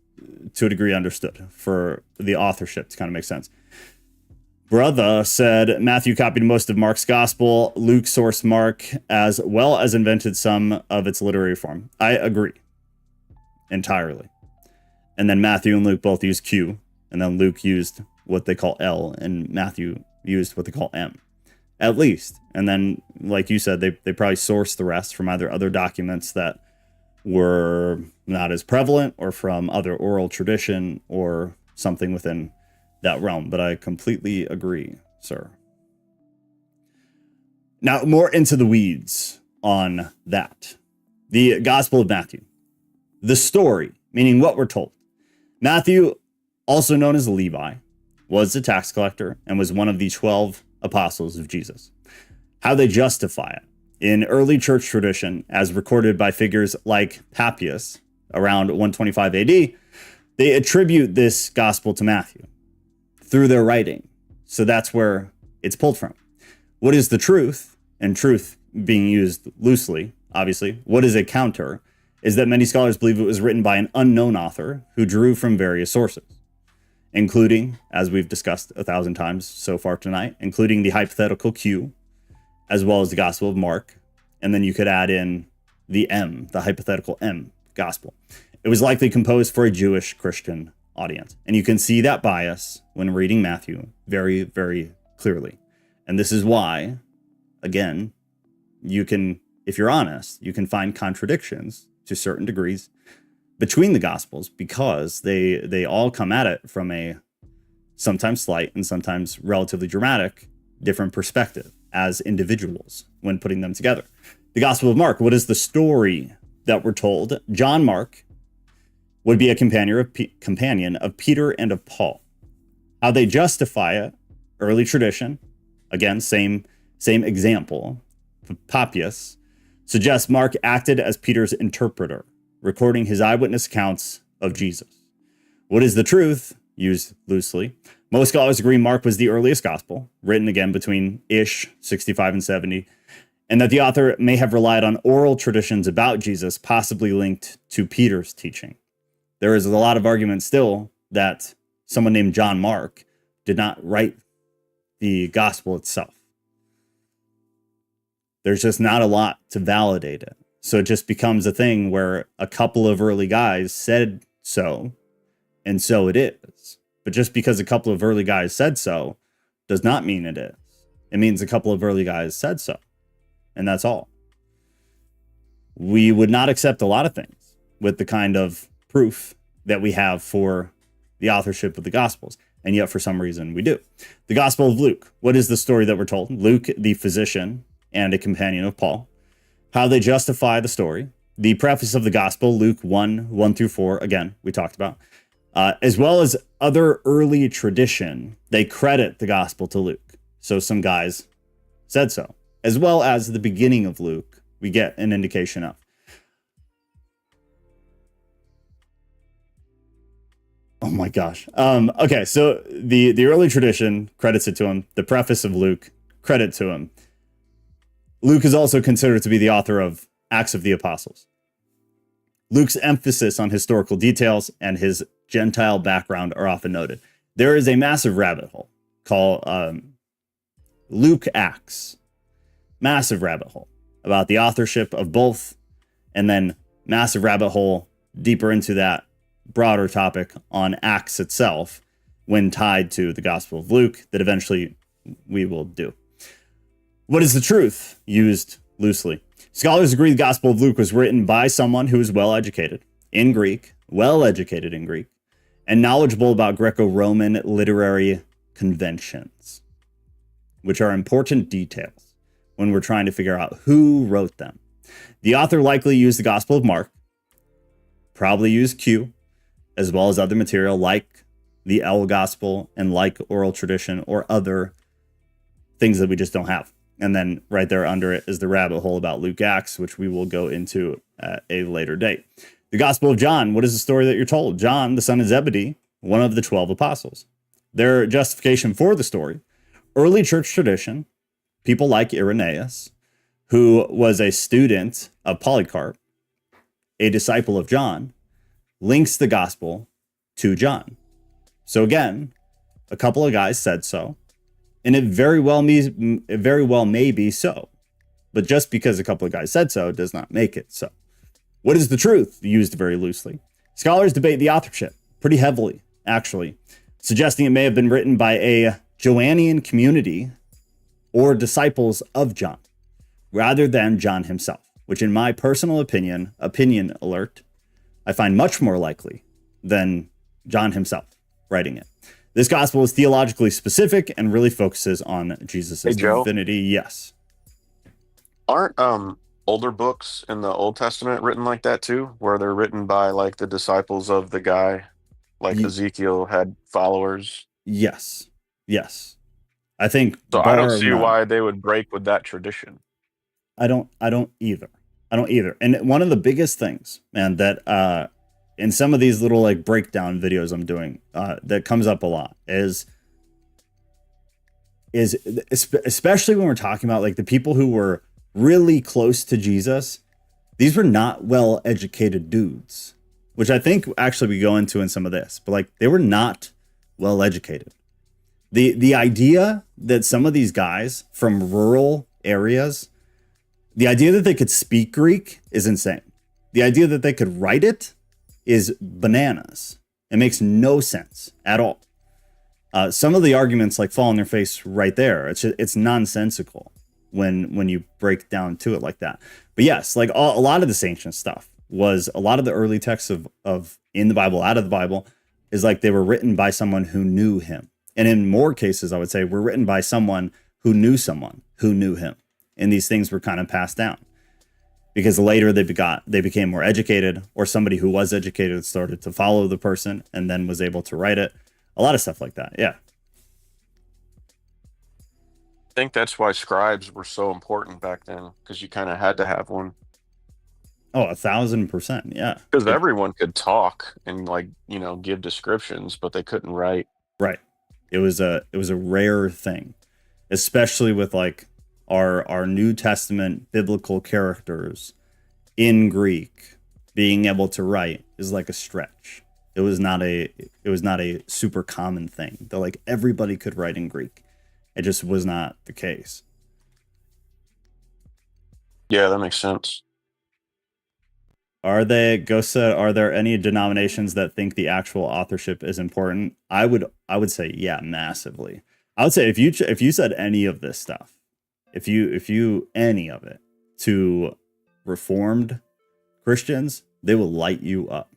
to a degree understood for the authorship to kind of make sense. Brother said Matthew copied most of Mark's gospel. Luke sourced Mark as well as invented some of its literary form. I agree entirely. And then Matthew and Luke both used Q, and then Luke used what they call L, and Matthew used what they call M, at least. And then, like you said, they probably sourced the rest from either other documents that were not as prevalent or from other oral tradition or something within that realm. But I completely agree, sir. Now, more into the weeds on that. The Gospel of Matthew. The story, meaning what we're told. Matthew, also known as Levi, was a tax collector and was one of the 12 apostles of Jesus. How they justify it. In early church tradition, as recorded by figures like Papias around 125 AD, they attribute this gospel to Matthew through their writing. So that's where it's pulled from. What is the truth? And truth being used loosely, obviously. What is a counter? Is that many scholars believe it was written by an unknown author who drew from various sources, including, as we've discussed 1,000 times so far tonight, including the hypothetical Q, as well as the Gospel of Mark. And then you could add in the M, the hypothetical M gospel. It was likely composed for a Jewish Christian audience. And you can see that bias when reading Matthew very, very clearly. And this is why, again, you can, if you're honest, you can find contradictions to certain degrees between the Gospels, because they all come at it from a sometimes slight and sometimes relatively dramatic different perspective as individuals when putting them together. The Gospel of Mark, what is the story that we're told? John Mark would be a companion of Peter and of Paul. How they justify it, early tradition, again, same example, Papias, suggests Mark acted as Peter's interpreter, recording his eyewitness accounts of Jesus. What is the truth? Used loosely. Most scholars agree Mark was the earliest gospel, written again between 65 and 70, and that the author may have relied on oral traditions about Jesus, possibly linked to Peter's teaching. There is a lot of argument still that someone named John Mark did not write the gospel itself. There's just not a lot to validate it. So it just becomes a thing where a couple of early guys said so, and so it is. But just because a couple of early guys said so does not mean it is. It means a couple of early guys said so. And that's all. We would not accept a lot of things with the kind of proof that we have for the authorship of the Gospels. And yet, for some reason, we do. The Gospel of Luke. What is the story that we're told? Luke, the physician and a companion of Paul. How they justify the story. The preface of the Gospel, Luke 1 through 4. Again, we talked about. As well as other early tradition, they credit the Gospel to Luke. So some guys said so. As well as the beginning of Luke, we get an indication of. Oh my gosh. Okay, so the early tradition credits it to him. The preface of Luke, credit to him. Luke is also considered to be the author of Acts of the Apostles. Luke's emphasis on historical details and his Gentile background are often noted. There is a massive rabbit hole called Luke Acts. Massive rabbit hole about the authorship of both, and then massive rabbit hole deeper into that broader topic on Acts itself when tied to the Gospel of Luke that eventually we will do. What is the truth? Used loosely. Scholars agree the Gospel of Luke was written by someone who is well-educated in Greek, and knowledgeable about Greco-Roman literary conventions, which are important details when we're trying to figure out who wrote them. The author likely used the Gospel of Mark, probably used Q, as well as other material like the L Gospel and like oral tradition or other things that we just don't have. And then right there under it is the rabbit hole about Luke Acts, which we will go into at a later date. The Gospel of John, what is the story that you're told? John, the son of Zebedee, one of the 12 apostles. Their justification for the story, early church tradition, people like Irenaeus, who was a student of Polycarp, a disciple of John, links the gospel to John. So again, a couple of guys said so, and it very well may be so. But just because a couple of guys said so does not make it so. What is the truth? Used very loosely. Scholars debate the authorship pretty heavily, actually, suggesting it may have been written by a Joannian community or disciples of John, rather than John himself, which in my personal opinion alert, I find much more likely than John himself writing it. This gospel is theologically specific and really focuses on Jesus' divinity. Yes. Aren't older books in the Old Testament written like that too, where they're written by like the disciples of the guy, like Ezekiel had followers? Yes. I think so. I don't see why they would break with that tradition. I don't either. And one of the biggest things, man, that in some of these little like breakdown videos I'm doing, that comes up a lot is especially when we're talking about like the people who were really close to Jesus, these were not well-educated dudes, which I think actually we go into in some of this, but like they were not well-educated. The idea that some of these guys from rural areas, the idea that they could speak Greek is insane. The idea that they could write it is bananas. It makes no sense at all. Some of the arguments like fall on their face right there. It's nonsensical when you break down to it like that. But yes, like a lot of this ancient stuff was a lot of the early texts of in the Bible, out of the Bible, is like they were written by someone who knew him. And in more cases, I would say, were written by someone who knew him. And these things were kind of passed down. Because later they became more educated, or somebody who was educated started to follow the person and then was able to write it. A lot of stuff like that. Yeah. I think that's why scribes were so important back then, because you kind of had to have one. Oh, 1,000%. Yeah. Because everyone could talk and give descriptions, but they couldn't write. Right. It was a rare thing, especially with like our New Testament biblical characters in Greek being able to write is like a stretch. It was not a super common thing. That like everybody could write in Greek. It just was not the case. Yeah, that makes sense. Are there any denominations that think the actual authorship is important? I would say yeah, massively. I would say if you said any of this stuff, if you any of it to Reformed Christians, they will light you up.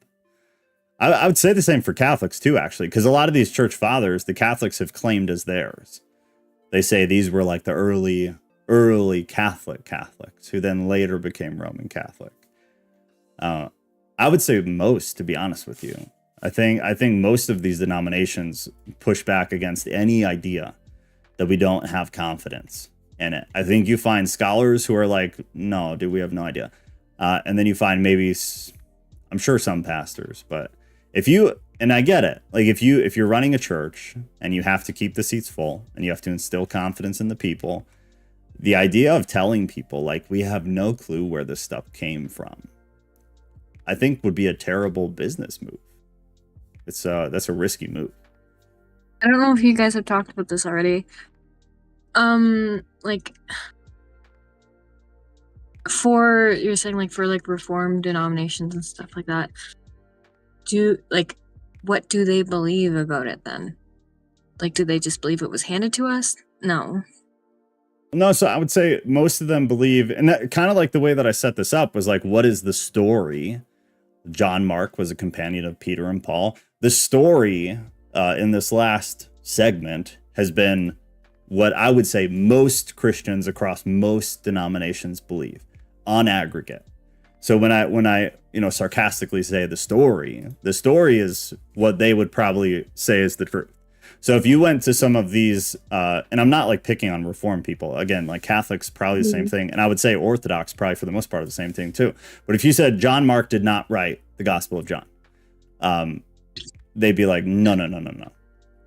I would say the same for Catholics too, actually, because a lot of these church fathers, the Catholics have claimed as theirs. They say these were like the early Catholics who then later became Roman Catholic. I would say most, to be honest with you. I think most of these denominations push back against any idea that we don't have confidence in it. I think you find scholars who are like, no, dude, we have no idea. And then you find maybe, I'm sure some pastors, but and I get it. Like if you're running a church and you have to keep the seats full and you have to instill confidence in the people, the idea of telling people like we have no clue where this stuff came from, I think would be a terrible business move. That's a risky move. I don't know if you guys have talked about this already. Like you're saying like for like Reformed denominations and stuff like that. What do they believe about it then? Like, do they just believe it was handed to us? No, so I would say most of them believe, and that kind of like the way that I set this up was like, what is the story? John Mark was a companion of Peter and Paul. The story in this last segment has been what I would say most Christians across most denominations believe on aggregate. So when I sarcastically say the story is what they would probably say is the truth. So if you went to some of these, and I'm not like picking on Reformed people, again, like Catholics, probably the same thing. And I would say Orthodox, probably for the most part, the same thing too. But if you said John Mark did not write the Gospel of John, they'd be like, no.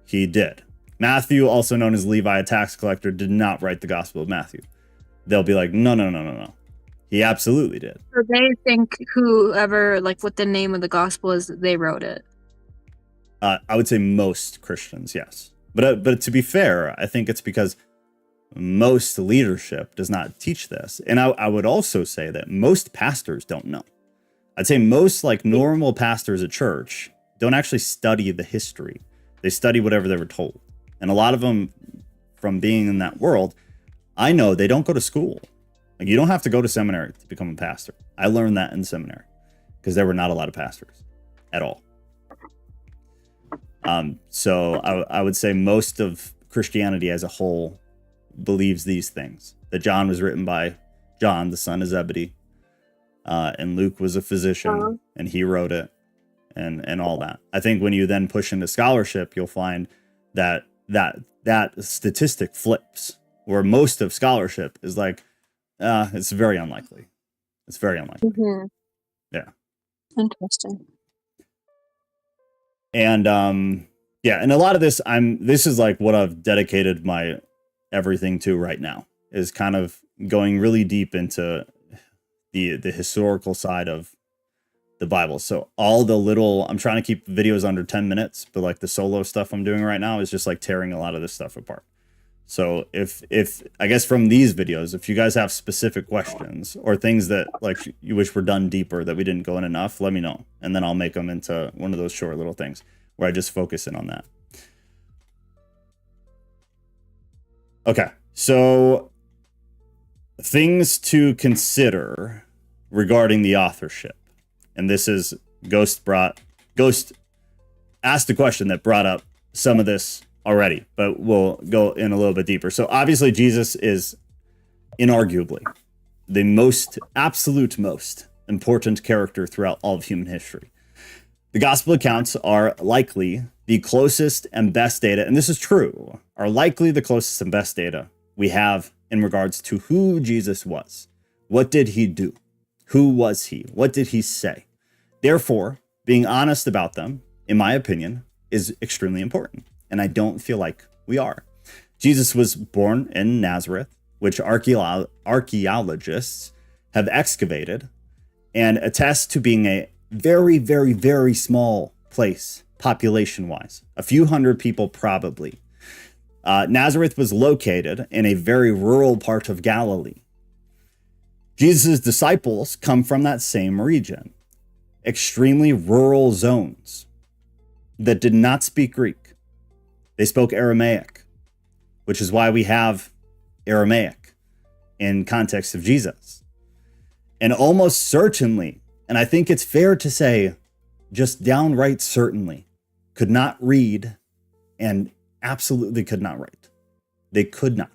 He did. Matthew, also known as Levi, a tax collector, did not write the Gospel of Matthew. They'll be like, no. He absolutely did. So they think whoever, like what the name of the gospel is, they wrote it. I would say most Christians, yes. But to be fair, I think it's because most leadership does not teach this. And I would also say that most pastors don't know. I'd say most like normal pastors at church don't actually study the history. They study whatever they were told. And a lot of them, from being in that world, I know they don't go to school. Like you don't have to go to seminary to become a pastor. I learned that in seminary because there were not a lot of pastors at all. So I would say most of Christianity as a whole believes these things. That John was written by John, the son of Zebedee, and Luke was a physician, and he wrote it, and all that. I think when you then push into scholarship, you'll find that statistic flips, where most of scholarship is like, it's very unlikely. It's very unlikely. Mm-hmm. Yeah. Interesting. And and a lot of this this is like what I've dedicated my everything to right now, is kind of going really deep into the historical side of the Bible. So all the little, I'm trying to keep videos under 10 minutes, but like the solo stuff I'm doing right now is just like tearing a lot of this stuff apart. So if I guess from these videos, if you guys have specific questions or things that like you wish were done deeper that we didn't go in enough, let me know. And then I'll make them into one of those short little things where I just focus in on that. Okay. So things to consider regarding the authorship. And this is Ghost asked a question that brought up some of this already, but we'll go in a little bit deeper. So obviously Jesus is inarguably the absolute most important character throughout all of human history. The gospel accounts are likely the closest and best data, and this is true, are likely the closest and best data we have in regards to who Jesus was. What did he do? Who was he? What did he say? Therefore, being honest about them, in my opinion, is extremely important. And I don't feel like we are. Jesus was born in Nazareth. which archaeologists have excavated and attest to being a very, very, very small place population-wise. A few hundred people probably. Nazareth was located in a very rural part of Galilee. Jesus' disciples come from that same region. Extremely rural zones that did not speak Greek. They spoke Aramaic, which is why we have Aramaic in context of Jesus. And almost certainly, and I think it's fair to say, just downright certainly, could not read and absolutely could not write. They could not.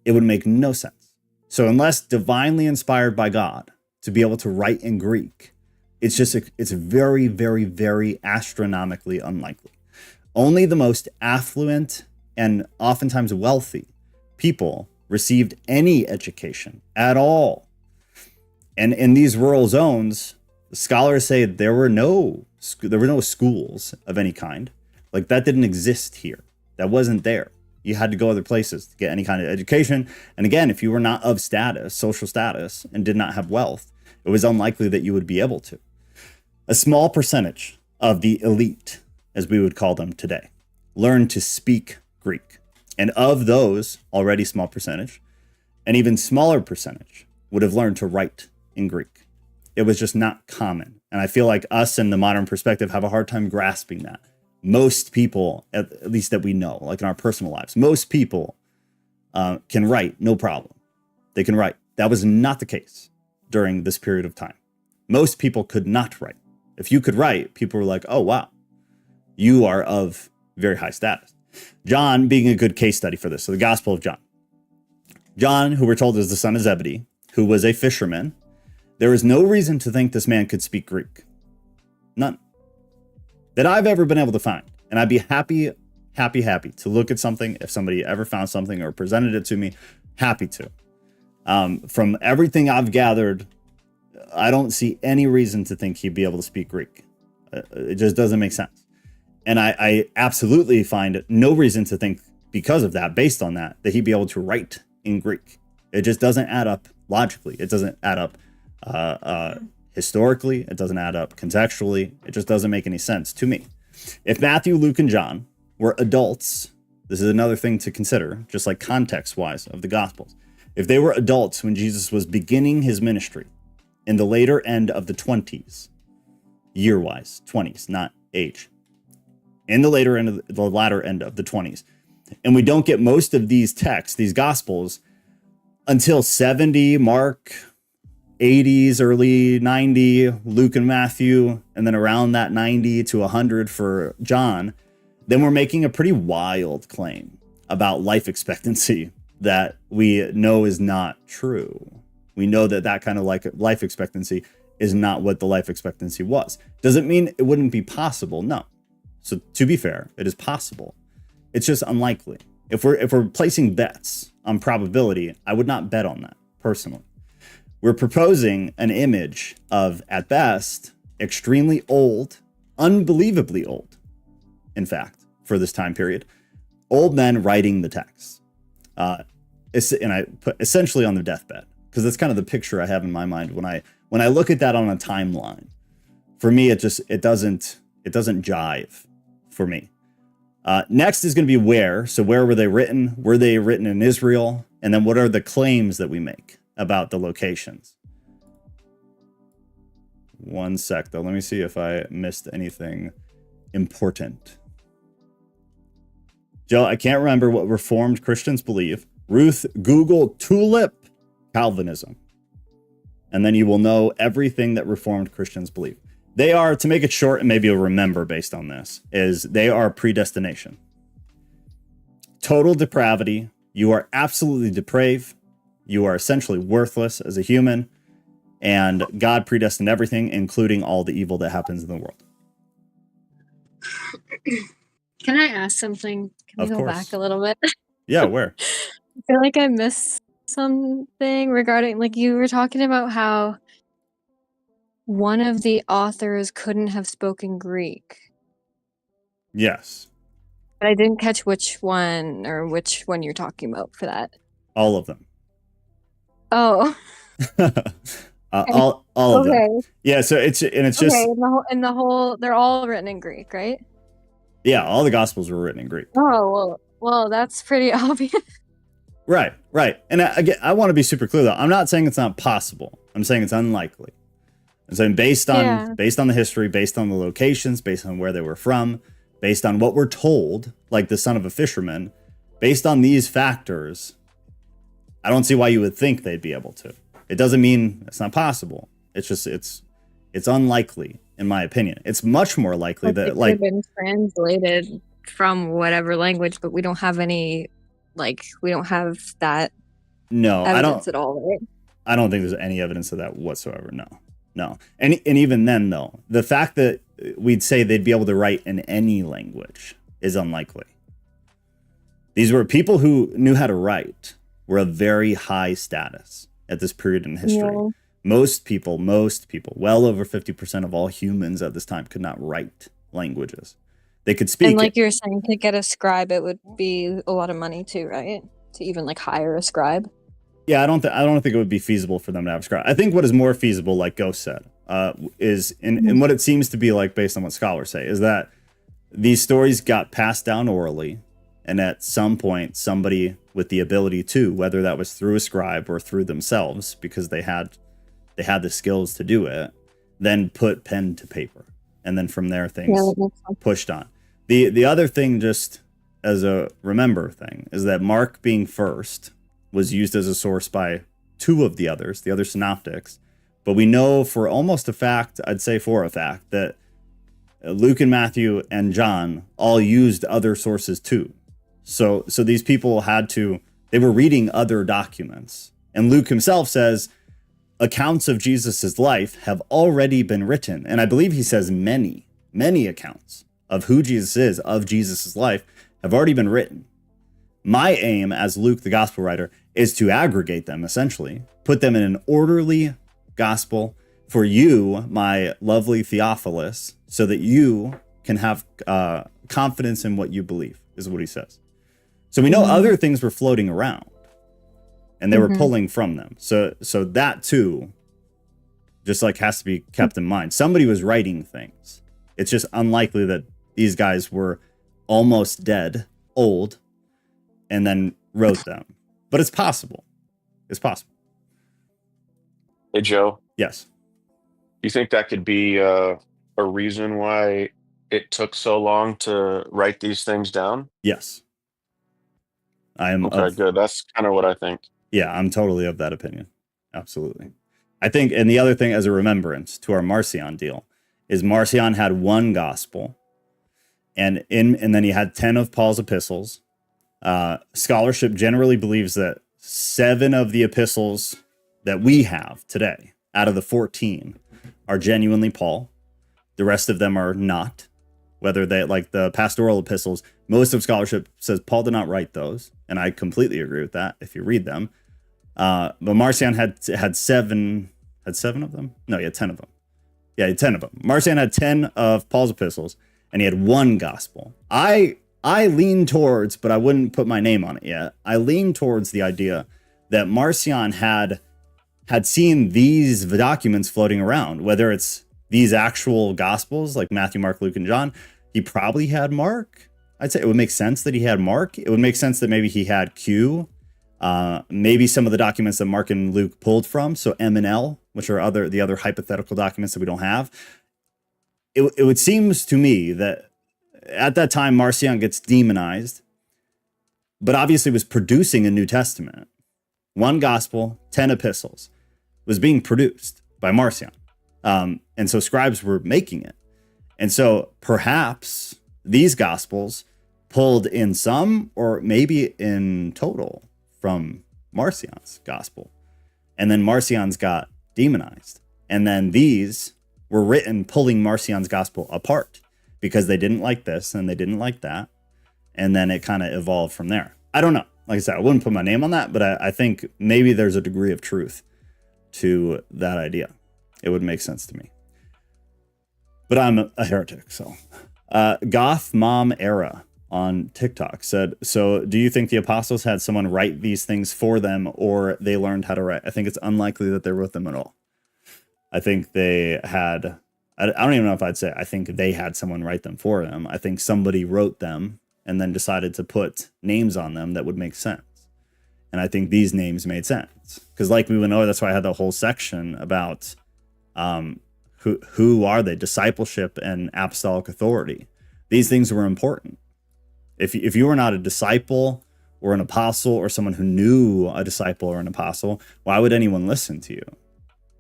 It would make no sense. So unless divinely inspired by God to be able to write in Greek, it's very, very, very astronomically unlikely. Only the most affluent and oftentimes wealthy people received any education at all. And in these rural zones, scholars say there were no schools of any kind. Like, that didn't exist here. That wasn't there. You had to go other places to get any kind of education. And again, if you were not of status, social status, and did not have wealth, it was unlikely that you would be able to. A small percentage of the elite, as we would call them today, learned to speak Greek. And of those, already small percentage, an even smaller percentage would have learned to write in Greek. It was just not common. And I feel like us in the modern perspective have a hard time grasping that. Most people, at least that we know, like in our personal lives, most people can write, no problem. They can write. That was not the case during this period of time. Most people could not write. If you could write, people were like, oh, wow, you are of very high status. John being a good case study for this. So the Gospel of John. John, who we're told is the son of Zebedee, who was a fisherman, there is no reason to think this man could speak Greek. None. That I've ever been able to find. And I'd be happy to look at something if somebody ever found something or presented it to me. Happy to. From everything I've gathered, I don't see any reason to think he'd be able to speak Greek. It just doesn't make sense. And I absolutely find no reason to think, because of that, based on that he'd be able to write in Greek. It just doesn't add up logically. It doesn't add up historically. It doesn't add up contextually. It just doesn't make any sense to me. If Matthew, Luke, and John were adults, this is another thing to consider, just like context-wise of the Gospels. If they were adults when Jesus was beginning his ministry in the later end of the 20s, year-wise, 20s, not age, in the latter end of the 20s, and we don't get most of these texts, these Gospels, until 70, Mark, 80s, early 90, Luke and Matthew, and then around that 90 to 100 for John, then we're making a pretty wild claim about life expectancy that we know is not true. We know that kind of life expectancy is not what the life expectancy was. Does it mean it wouldn't be possible? No. So to be fair, it is possible. It's just unlikely. If we're placing bets on probability, I would not bet on that personally. We're proposing an image of, at best, extremely old, unbelievably old, in fact, for this time period, old men writing the text. And I put essentially on their deathbed, because that's kind of the picture I have in my mind when I look at that on a timeline. For me, it doesn't jive for me. Next is going to be where. So where were they written? Were they written in Israel? And then what are the claims that we make about the locations? One sec, though. Let me see if I missed anything important. Joe, I can't remember what Reformed Christians believe. Ruth, Google tulip Calvinism. And then you will know everything that Reformed Christians believe. They are, to make it short, and maybe you'll remember based on this, is they are predestination. Total depravity. You are absolutely depraved. You are essentially worthless as a human. And God predestined everything, including all the evil that happens in the world. Can I ask something? Can we go back a little bit? Yeah, where? I feel like I missed something regarding, like, you were talking about how one of the authors couldn't have spoken Greek. Yes. But I didn't catch which one you're talking about for that. All of them. Oh, all of them. okay. Yeah, so it's just Okay, in the whole, they're all written in Greek, right? yeah, all the gospels were written in Greek. Oh, well, that's pretty obvious. Right, right. And again, I want to be super clear though. I'm not saying it's not possible. I'm saying it's unlikely. I'm saying based on the history, based on the locations, based on where they were from, based on what we're told, like the son of a fisherman, based on these factors, I don't see why you would think they'd be able to. It doesn't mean it's not possible. It's just it's unlikely, in my opinion. It's much more likely that It could have been translated from whatever language, but we don't have any, we don't have that evidence at all, right? I don't think there's any evidence of that whatsoever. No. And even then, though, the fact that we'd say they'd be able to write in any language is unlikely. These were people who knew how to write, were of very high status at this period in history. Yeah. Most people, well over 50% of all humans at this time could not write languages. They could speak. And like you were saying, to get a scribe, it would be a lot of money too, right? To even hire a scribe. Yeah, I don't think it would be feasible for them to have a scribe. I think what is more feasible, like Ghost said, is and what it seems to be like based on what scholars say, is that these stories got passed down orally, and at some point somebody with the ability to, whether that was through a scribe or through themselves, because they had the skills to do it, then put pen to paper, and then from there things pushed on. The other thing, just as a remember thing, is that Mark being first was used as a source by two of the other synoptics, but we know for almost a fact, I'd say for a fact, that Luke and Matthew and John all used other sources too. So these people they were reading other documents. And Luke himself says, accounts of Jesus's life have already been written. And I believe he says many, many accounts of who Jesus is, of Jesus's life, have already been written. My aim as Luke, the gospel writer, is to aggregate them, essentially, put them in an orderly gospel for you, my lovely Theophilus, so that you can have confidence in what you believe, is what he says. So we know other things were floating around, and they were pulling from them. So that too, just has to be kept in mind. Somebody was writing things. It's just unlikely that these guys were almost dead, old, and then wrote them. But it's possible. It's possible. Hey, Joe. Yes. You think that could be a reason why it took so long to write these things down? Yes. Good. That's kind of what I think. Yeah, I'm totally of that opinion. Absolutely. I think, and the other thing as a remembrance to our Marcion deal, is Marcion had one gospel, and then he had 10 of Paul's epistles. Scholarship generally believes that 7 of the epistles that we have today, out of the 14, are genuinely Paul. The rest of them are not. Whether they, like the pastoral epistles, most of scholarship says Paul did not write those, and I completely agree with that if you read them. But Marcion had 7 of them. No, he had 10 of them. Yeah, he had 10 of them. Marcion had 10 of Paul's epistles, and he had one gospel. I lean towards, but I wouldn't put my name on it yet. I lean towards the idea that Marcion had seen these documents floating around, whether it's these actual gospels like Matthew, Mark, Luke, and John. He probably had Mark. I'd say it would make sense that he had Mark. It would make sense that maybe he had Q. Maybe some of the documents that Mark and Luke pulled from, so M and L, which are the other hypothetical documents that we don't have. It would seem to me that at that time Marcion gets demonized, but obviously was producing a New Testament. One gospel, 10 epistles, was being produced by Marcion. And so scribes were making it. And so perhaps these gospels pulled in some, or maybe in total, from Marcion's gospel. And then Marcion's got demonized. And then these were written pulling Marcion's gospel apart because they didn't like this and they didn't like that. And then it kind of evolved from there. I don't know. Like I said, I wouldn't put my name on that, but I think maybe there's a degree of truth to that idea. It would make sense to me. But I'm a heretic, so. Goth Mom Era on TikTok said, so do you think the apostles had someone write these things for them, or they learned how to write? I think it's unlikely that they wrote them at all. I think they had, I don't even know if I'd say, I think they had someone write them for them. I think somebody wrote them and then decided to put names on them that would make sense. And I think these names made sense. Because like we would know, that's why I had the whole section about who are they? Discipleship and apostolic authority. These things were important. If you were not a disciple or an apostle or someone who knew a disciple or an apostle, why would anyone listen to you?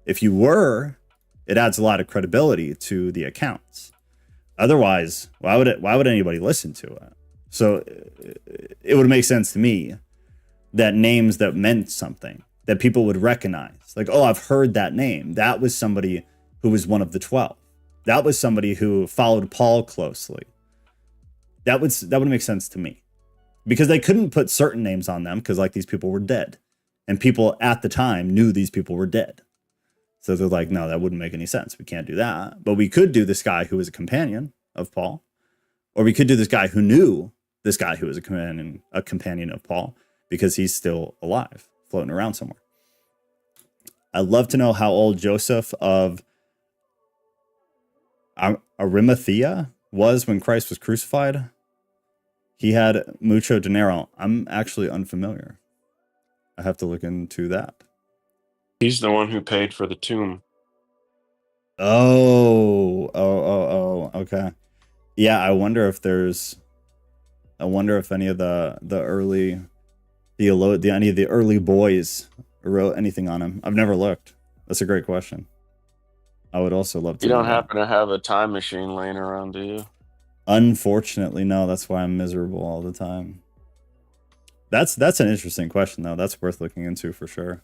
If you were, it adds a lot of credibility to the accounts. Otherwise, why would anybody listen to it? So it would make sense to me that names that meant something, that people would recognize, like, oh, I've heard that name. That was somebody who was one of the 12. That was somebody who followed Paul closely. That would make sense to me, because they couldn't put certain names on them because like these people were dead, and people at the time knew these people were dead. So they're like, no, that wouldn't make any sense. We can't do that. But we could do this guy who was a companion of Paul, or we could do this guy who knew this guy who was a companion of Paul, because he's still alive, floating around somewhere. I'd love to know how old Joseph of Arimathea was when Christ was crucified. He had mucho dinero. I'm actually unfamiliar. I have to look into that. He's the one who paid for the tomb. Oh, okay. Yeah, I wonder if any of the early any of the early boys wrote anything on him. I've never looked. That's a great question. I would also love to. You don't happen to have a time machine laying around, do you? Unfortunately, no. That's why I'm miserable all the time. That's an interesting question, though. That's worth looking into for sure.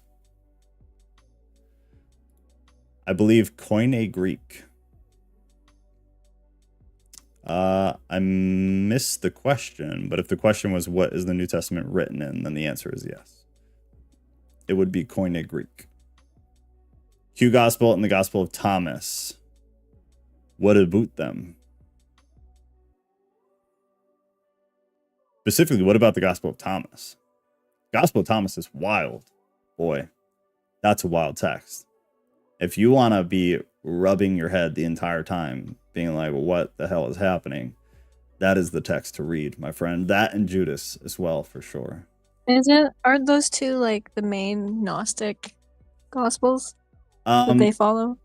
I believe Koine Greek. I missed the question, but if the question was what is the New Testament written in, then the answer is yes. It would be Koine Greek. Q Gospel and the Gospel of Thomas. What about them? Specifically, what about the Gospel of Thomas? Gospel of Thomas is wild. Boy, that's a wild text. If you want to be rubbing your head the entire time, being like, well, what the hell is happening? That is the text to read, my friend. That and Judas as well, for sure. Aren't those two like the main Gnostic Gospels that they follow?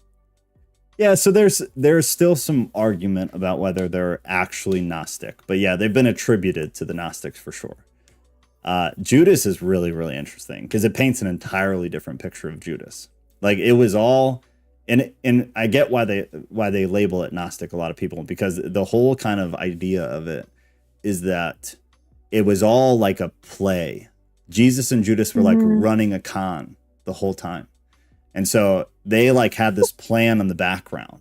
Yeah, so there's still some argument about whether they're actually Gnostic, but yeah, they've been attributed to the Gnostics for sure. Judas is really, really interesting because it paints an entirely different picture of Judas. Like it was all, and I get why they label it Gnostic, a lot of people, because the whole kind of idea of it is that it was all like a play. Jesus and Judas were like running a con the whole time. And so they like had this plan in the background,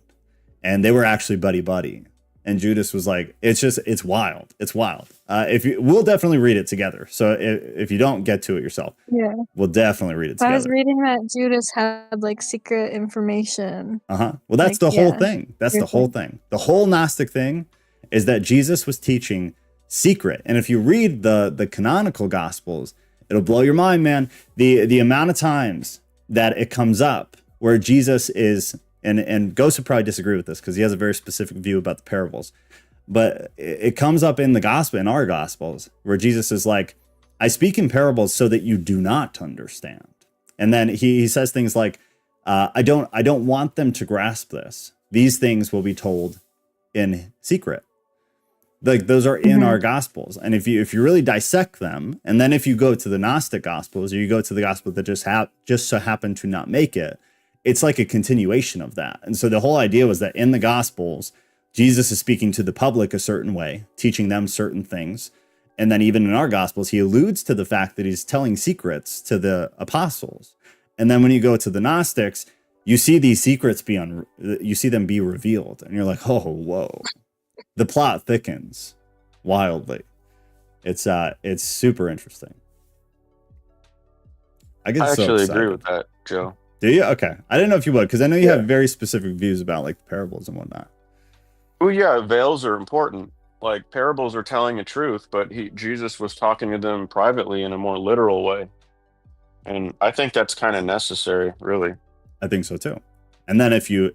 and they were actually buddy. And Judas was like, it's wild. It's wild. We'll definitely read it together. So if you don't get to it yourself, yeah, we'll definitely read it together. I was reading that Judas had like secret information. Well, that's the whole thing. That's the whole thing. The whole Gnostic thing is that Jesus was teaching secret. And if you read the canonical Gospels, it'll blow your mind, man. The amount of times that it comes up where Jesus is, and Ghost would probably disagree with this because he has a very specific view about the parables, but it comes up in the gospel, in our gospels, where Jesus is like, I speak in parables so that you do not understand. And then he says things like, I don't want them to grasp this. These things will be told in secret. Like those are in our gospels. And if you really dissect them, and then if you go to the Gnostic gospels, or you go to the gospel that just so happen to not make it, it's like a continuation of that. And so the whole idea was that in the gospels, Jesus is speaking to the public a certain way, teaching them certain things. And then even in our gospels, he alludes to the fact that he's telling secrets to the apostles. And then when you go to the Gnostics, you see these secrets you see them be revealed. And you're like, oh, whoa. The plot thickens wildly. It's super interesting. I actually agree with that, Joe. Do you? Okay. I didn't know if you would, because I know you have very specific views about like parables and whatnot. Well, yeah, veils are important. like parables are telling the truth, but Jesus was talking to them privately in a more literal way. And I think that's kind of necessary, really. I think so too. And then if you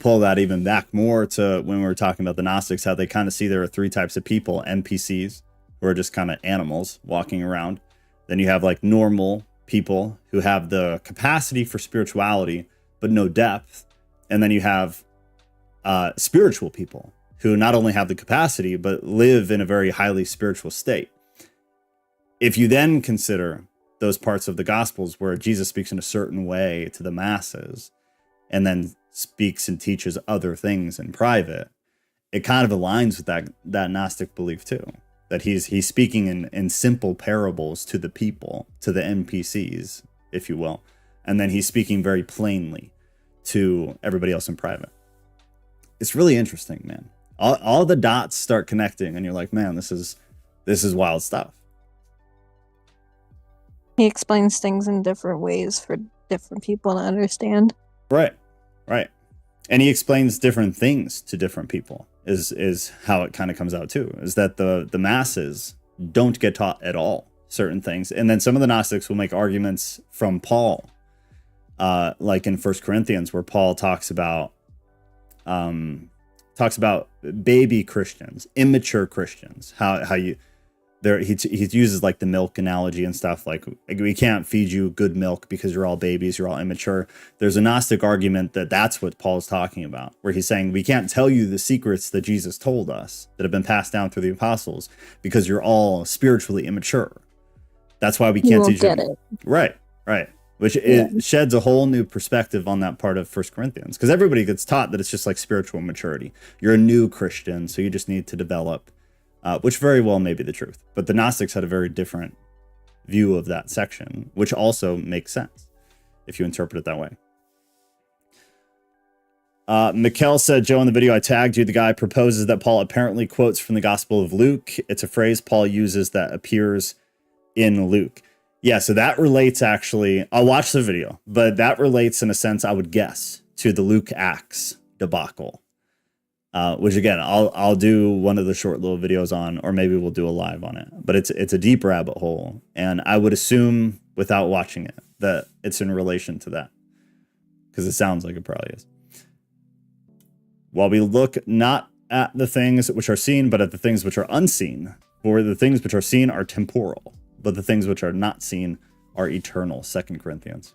pull that even back more to when we were talking about the Gnostics, how they kind of see there are three types of people: NPCs, who are just kind of animals walking around. Then you have like normal people who have the capacity for spirituality but no depth. And then you have spiritual people who not only have the capacity but live in a very highly spiritual state. If you then consider those parts of the Gospels where Jesus speaks in a certain way to the masses and then speaks and teaches other things in private, it kind of aligns with that Gnostic belief too, that he's speaking in simple parables to the people, to the NPCs, if you will, and then he's speaking very plainly to everybody else in private. It's really interesting, man. All the dots start connecting and you're like, man, this is wild stuff. He explains things in different ways for different people to understand. Right. And he explains different things to different people is how it kind of comes out too, is that the masses don't get taught at all certain things. And then some of the Gnostics will make arguments from Paul, like in 1 Corinthians, where Paul talks about baby Christians, immature Christians, how you there he uses like the milk analogy and stuff, like we can't feed you good milk because you're all babies, you're all immature. There's a Gnostic argument that that's what Paul's talking about, where he's saying we can't tell you the secrets that Jesus told us that have been passed down through the apostles because you're all spiritually immature. That's why we can't teach you. It. Right. Which it sheds a whole new perspective on that part of 1 Corinthians, because everybody gets taught that it's just like spiritual maturity. You're a new Christian, so you just need to develop. Which very well may be the truth. But the Gnostics had a very different view of that section, which also makes sense if you interpret it that way. Mikkel said, Joe, in the video I tagged you, the guy proposes that Paul apparently quotes from the Gospel of Luke. It's a phrase Paul uses that appears in Luke. Yeah, so that relates actually, I'll watch the video, but that relates in a sense, I would guess, to the Luke Acts debacle. Which again, I'll do one of the short little videos on, or maybe we'll do a live on it. But it's a deep rabbit hole, and I would assume without watching it that it's in relation to that, because it sounds like it probably is. While we look not at the things which are seen, but at the things which are unseen, for the things which are seen are temporal, but the things which are not seen are eternal. 2 Corinthians.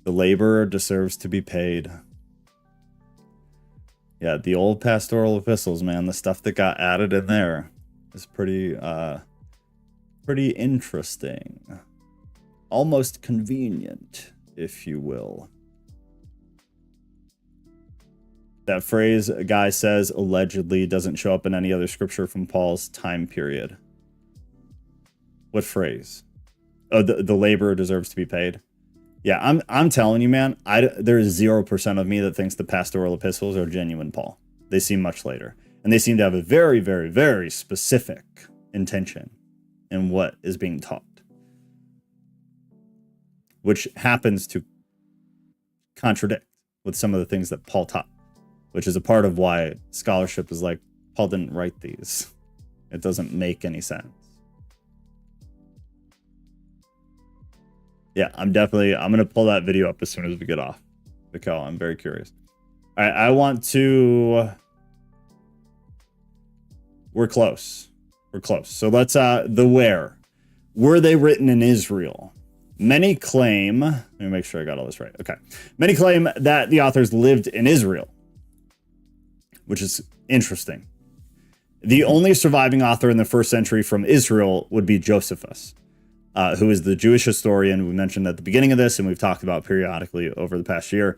The laborer deserves to be paid. Yeah, the old pastoral epistles, man, the stuff that got added in there is pretty interesting. Almost convenient, if you will. That phrase a guy says allegedly doesn't show up in any other scripture from Paul's time period. What phrase? Oh, the laborer deserves to be paid. Yeah, I'm telling you, man, there's 0% of me that thinks the pastoral epistles are genuine Paul. They seem much later. And they seem to have a very, very, very specific intention in what is being taught, which happens to contradict with some of the things that Paul taught, which is a part of why scholarship is like, Paul didn't write these. It doesn't make any sense. Yeah, I'm going to pull that video up as soon as we get off. Mikkel, I'm very curious. All right, I want to... We're close. So let's, the where. Were they written in Israel? Many claim... Let me make sure I got all this right. Okay. Many claim that the authors lived in Israel, which is interesting. The only surviving author in the first century from Israel would be Josephus. Who is the Jewish historian we mentioned at the beginning of this, and we've talked about periodically over the past year.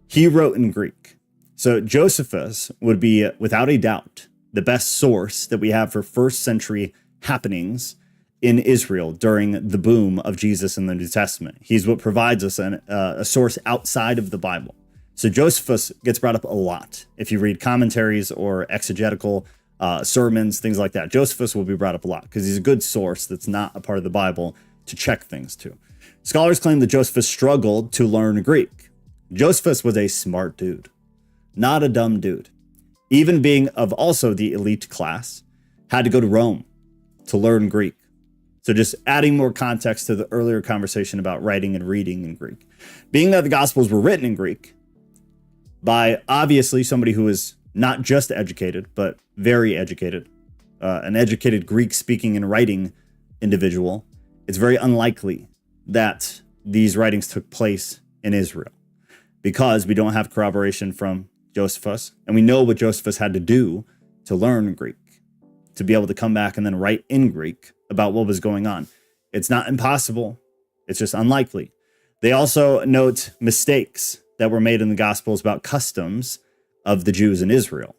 He wrote in Greek. So Josephus would be, without a doubt, the best source that we have for first century happenings in Israel during the boom of Jesus in the New Testament. He's what provides us a source outside of the Bible. So Josephus gets brought up a lot. If you read commentaries or exegetical sermons, things like that, Josephus will be brought up a lot because he's a good source that's not a part of the Bible to check things to. Scholars claim that Josephus struggled to learn Greek. Josephus was a smart dude. not a dumb dude. Even being of also the elite class, had to go to Rome to learn Greek. So just adding more context to the earlier conversation about writing and reading in Greek. Being that the Gospels were written in Greek by obviously somebody who is not just educated, but very educated, an educated Greek-speaking and writing individual, it's very unlikely that these writings took place in Israel because we don't have corroboration from Josephus, and we know what Josephus had to do to learn Greek, to be able to come back and then write in Greek about what was going on. It's not impossible. It's just unlikely. They also note mistakes that were made in the Gospels about customs of the Jews in Israel,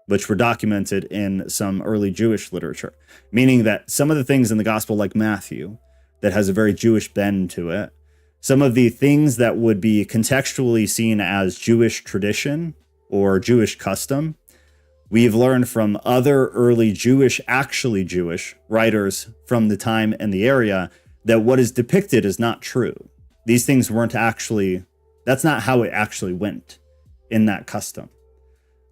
which were documented in some early Jewish literature, meaning that some of the things in the Gospel, like Matthew, that has a very Jewish bend to it, some of the things that would be contextually seen as Jewish tradition or Jewish custom, we've learned from other early actually Jewish writers from the time and the area that what is depicted is not true. These things weren't actually, that's not how it actually went in that custom.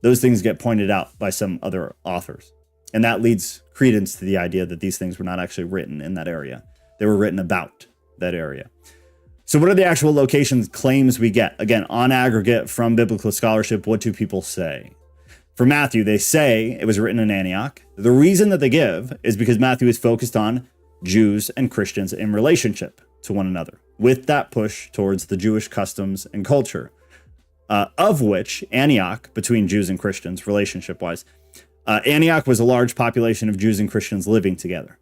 Those things get pointed out by some other authors. And that leads credence to the idea that these things were not actually written in that area. They were written about that area. So what are the actual locations claims we get? Again, on aggregate from biblical scholarship, what do people say? For Matthew, they say it was written in Antioch. The reason that they give is because Matthew is focused on Jews and Christians in relationship to one another, with that push towards the Jewish customs and culture, of which Antioch, between Jews and Christians, relationship-wise, Antioch was a large population of Jews and Christians living together.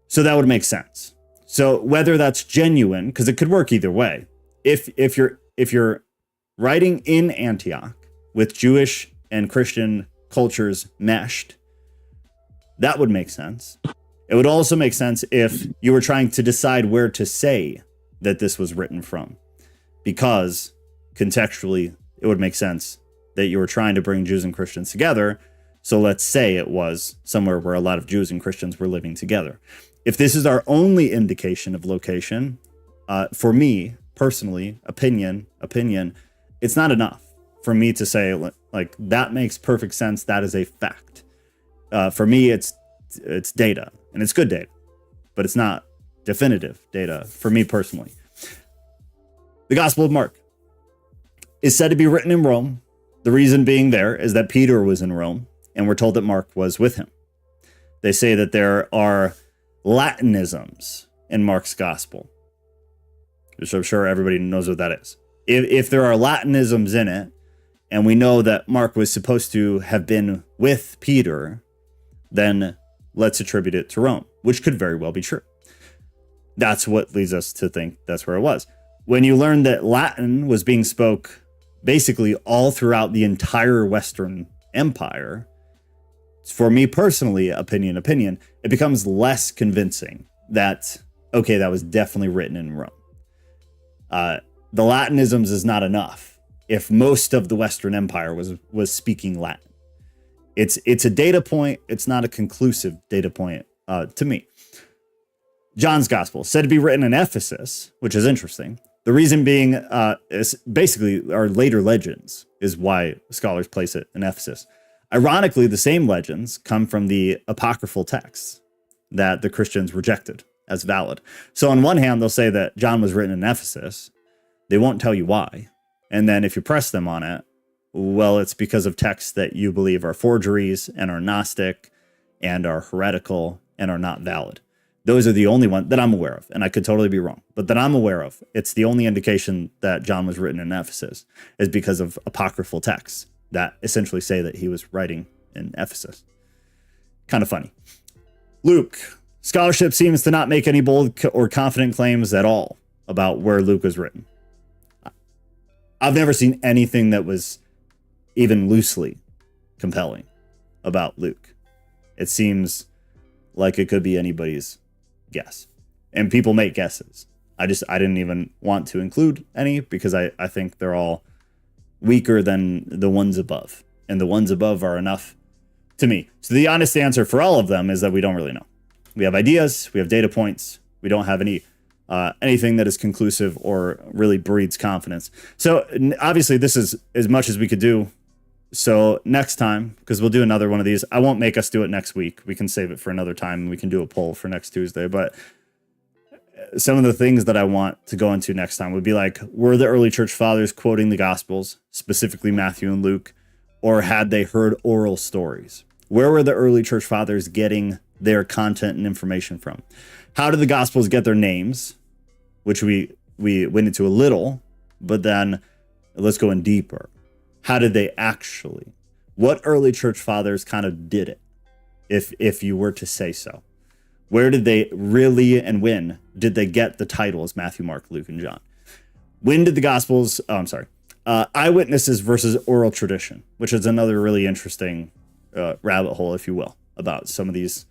So that would make sense. So whether that's genuine, because it could work either way, if you're writing in Antioch with Jewish and Christian cultures meshed, that would make sense. It would also make sense if you were trying to decide where to say that this was written from, because contextually it would make sense that you were trying to bring Jews and Christians together. So let's say it was somewhere where a lot of Jews and Christians were living together. If this is our only indication of location, for me personally, opinion, it's not enough for me to say like that makes perfect sense. That is a fact. For me, it's data, and it's good data, but it's not definitive data for me personally. The Gospel of Mark is said to be written in Rome. The reason being there is that Peter was in Rome, and we're told that Mark was with him. They say that there are Latinisms in Mark's Gospel, which I'm sure everybody knows what that is. If there are Latinisms in it, and we know that Mark was supposed to have been with Peter, then let's attribute it to Rome, which could very well be true. That's what leads us to think that's where it was. When you learn that Latin was being spoke basically all throughout the entire Western Empire, for me personally, opinion, it becomes less convincing that, okay, that was definitely written in Rome. The Latinisms is not enough if most of the Western Empire was speaking Latin. It's a data point. It's not a conclusive data point to me. John's Gospel, said to be written in Ephesus, which is interesting. The reason being is basically our later legends is why scholars place it in Ephesus. Ironically, the same legends come from the apocryphal texts that the Christians rejected as valid. So on one hand, they'll say that John was written in Ephesus. They won't tell you why. And then if you press them on it, well, it's because of texts that you believe are forgeries and are Gnostic and are heretical and are not valid. Those are the only ones that I'm aware of, and I could totally be wrong, but that I'm aware of. It's the only indication that John was written in Ephesus is because of apocryphal texts that essentially say that he was writing in Ephesus. Kind of funny. Luke. Scholarship seems to not make any bold or confident claims at all about where Luke was written. I've never seen anything that was even loosely compelling about Luke. It seems like it could be anybody's guess. And people make guesses. I didn't even want to include any because I think they're all weaker than the ones above. And the ones above are enough to me. So the honest answer for all of them is that we don't really know. We have ideas, we have data points, we don't have any anything that is conclusive or really breeds confidence. So obviously this is as much as we could do. So next time, because we'll do another one of these, I won't make us do it next week. We can save it for another time and we can do a poll for next Tuesday. But some of the things that I want to go into next time would be like, were the early church fathers quoting the Gospels, specifically Matthew and Luke, or had they heard oral stories? Where were the early church fathers getting their content and information from? How did the Gospels get their names? Which we went into a little, but then let's go in deeper. How did they actually? What early church fathers kind of did it, if you were to say so? Where did they really and when did they get the titles Matthew, Mark, Luke, and John? When did the Gospels, eyewitnesses versus oral tradition, which is another really interesting rabbit hole, if you will, about some of these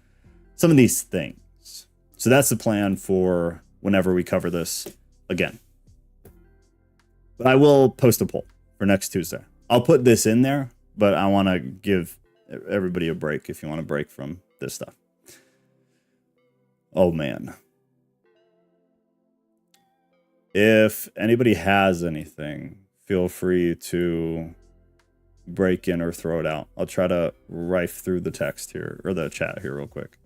things. So that's the plan for whenever we cover this again. But I will post a poll for next Tuesday. I'll put this in there, but I want to give everybody a break if you want to break from this stuff. Oh, man. If anybody has anything, feel free to break in or throw it out. I'll try to rife through the text here, or the chat here real quick.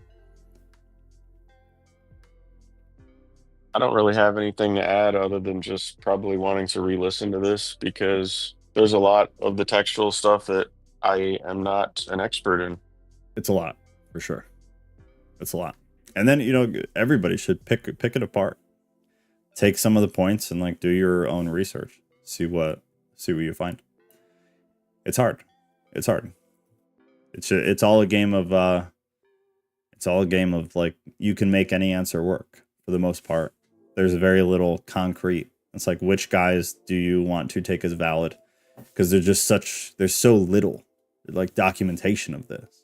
I don't really have anything to add other than just probably wanting to re-listen to this because there's a lot of the textual stuff that I am not an expert in. It's a lot, for sure. It's a lot. And then, everybody should pick it apart. Take some of the points and like do your own research. See what you find. It's hard. It's hard. It's all a game of like you can make any answer work for the most part. There's very little concrete. It's like, which guys do you want to take as valid? Because there's so little like documentation of this.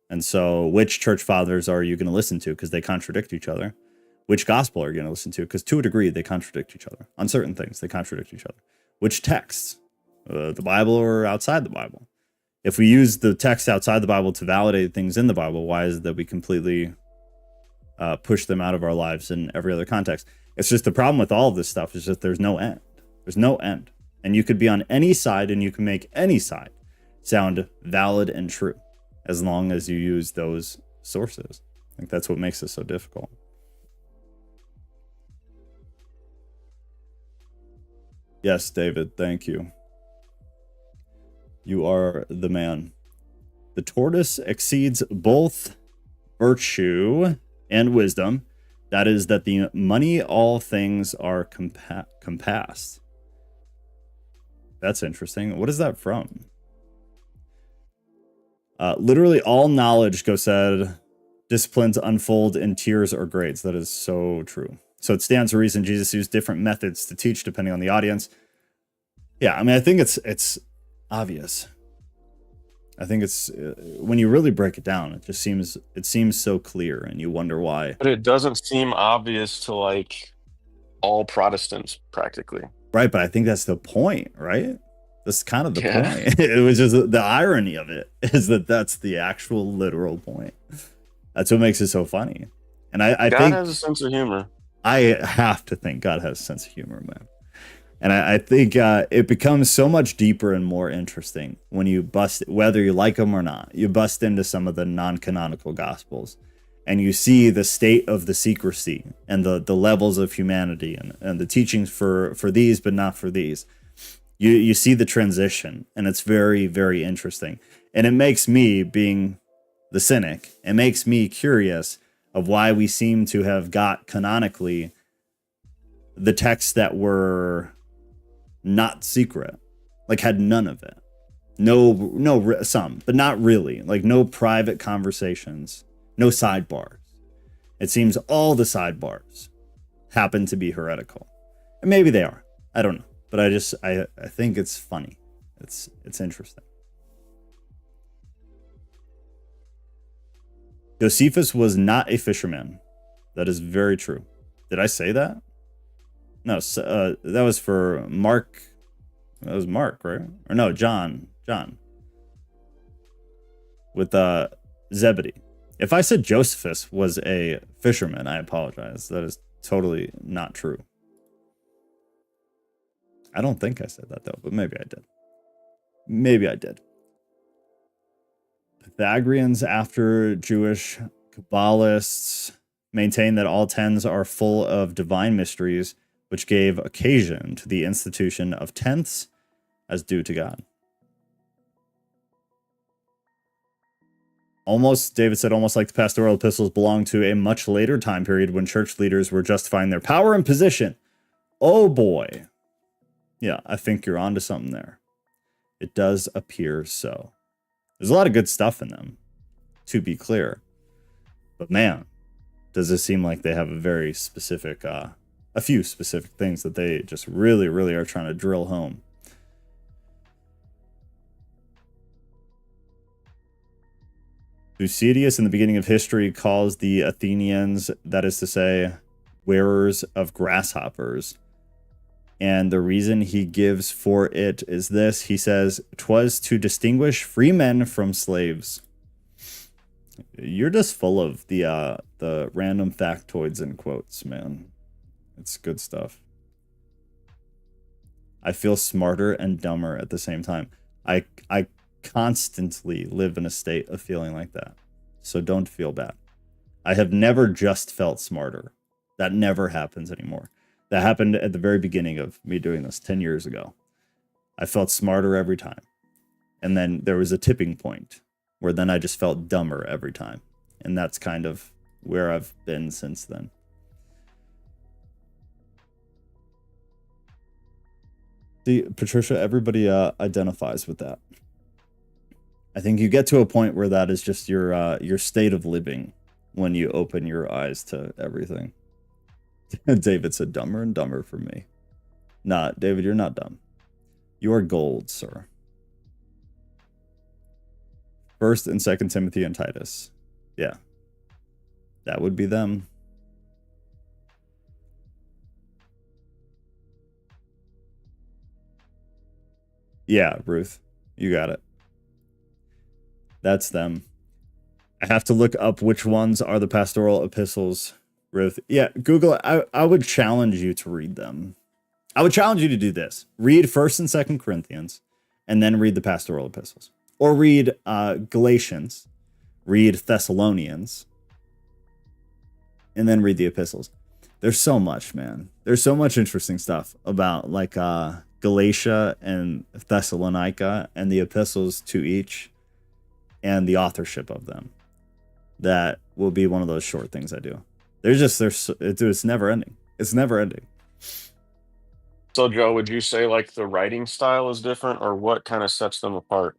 And so which church fathers are you going to listen to? Because they contradict each other. Which gospel are you going to listen to? Because to a degree, they contradict each other. On certain things, they contradict each other. Which texts? The Bible or outside the Bible? If we use the text outside the Bible to validate things in the Bible, why is it that we completely push them out of our lives in every other context? It's just the problem with all of this stuff is that there's no end. There's no end. And you could be on any side and you can make any side sound valid and true as long as you use those sources. I think that's what makes it so difficult. Yes, David, thank you. You are the man. The tortoise exceeds both virtue and wisdom. That is, that the money all things are compassed. That's interesting. What is that from? Literally all knowledge, Go said, disciplines unfold in tiers or grades. That is so true. So it stands to reason Jesus used different methods to teach depending on the audience. Yeah, I mean, I think it's obvious. I think it's when you really break it down, it seems so clear, and you wonder why. But it doesn't seem obvious to like all Protestants practically. Right, but I think that's the point, right? That's kind of the point. It was just the irony of it is that that's the actual literal point. That's what makes it so funny. And I God think has a sense of humor. I have to think God has a sense of humor, man. And I think it becomes so much deeper and more interesting when you bust, whether you like them or not, you bust into some of the non-canonical gospels and you see the state of the secrecy and the levels of humanity and the teachings for these, but not for these. You see the transition, and it's very, very interesting. And it makes me, being the cynic, it makes me curious of why we seem to have got canonically the texts that were not secret, like had none of it. Some, but not really. Like no private conversations, no sidebars. It seems all the sidebars happen to be heretical. And maybe they are. I don't know. But I think it's funny. It's interesting. Josephus was not a fisherman. That is very true. Did I say that? No, that was for Mark. That was Mark, right? Or no, John. With Zebedee. If I said Josephus was a fisherman, I apologize. That is totally not true. I don't think I said that though, but maybe I did. Maybe I did. Pythagoreans, after Jewish Kabbalists, maintain that all tens are full of divine mysteries, which gave occasion to the institution of tenths as due to God. Almost, David said, almost like the pastoral epistles belong to a much later time period when church leaders were justifying their power and position. Oh boy. Yeah, I think you're onto something there. It does appear so. There's a lot of good stuff in them, to be clear. But man, does it seem like they have a very specific, a few specific things that they just really, really are trying to drill home. Thucydides in the beginning of history calls the Athenians, that is to say, wearers of grasshoppers. And the reason he gives for it is this. He says, "'Twas to distinguish free men from slaves." You're just full of the random factoids and quotes, man. It's good stuff. I feel smarter and dumber at the same time. I constantly live in a state of feeling like that. So don't feel bad. I have never just felt smarter. That never happens anymore. That happened at the very beginning of me doing this 10 years ago. I felt smarter every time. And then there was a tipping point where then I just felt dumber every time. And that's kind of where I've been since then. See, Patricia, everybody identifies with that. I think you get to a point where that is just your state of living when you open your eyes to everything. David said, dumber and dumber for me. Nah, David, you're not dumb. You are gold, sir. 1st and 2nd Timothy and Titus. Yeah. That would be them. Yeah, Ruth. You got it. That's them. I have to look up which ones are the pastoral epistles, Ruth. Yeah, Google it. I would challenge you to read them. I would challenge you to do this. Read 1st and 2nd Corinthians, and then read the pastoral epistles. Or read Galatians, read Thessalonians, and then read the epistles. There's so much, man. There's so much interesting stuff about like Galatia and Thessalonica and the epistles to each and the authorship of them. That will be one of those short things I do. It's never ending. It's never ending. So, Joe, would you say like the writing style is different, or what kind of sets them apart?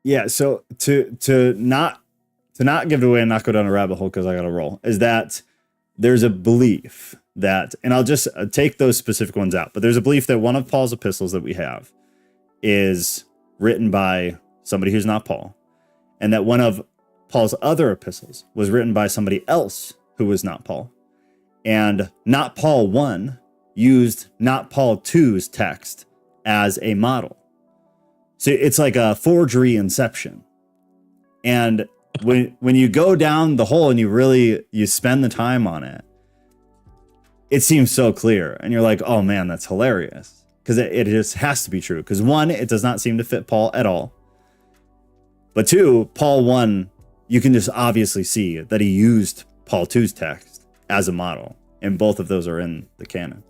Yeah. So to not give it away and not go down a rabbit hole because I got to roll, is that there's a belief that, and I'll just take those specific ones out, but there's a belief that one of Paul's epistles that we have is written by somebody who's not Paul, and that one of Paul's other epistles was written by somebody else who was not Paul. And not Paul 1 used not Paul 2's text as a model. So it's like a forgery inception. And when you go down the hole and you spend the time on it, it seems so clear. And you're like, oh man, that's hilarious. Because it just has to be true. Because 1, it does not seem to fit Paul at all. But 2, Paul 1, you can just obviously see that he used Paul 2's text as a model. And both of those are in the canon.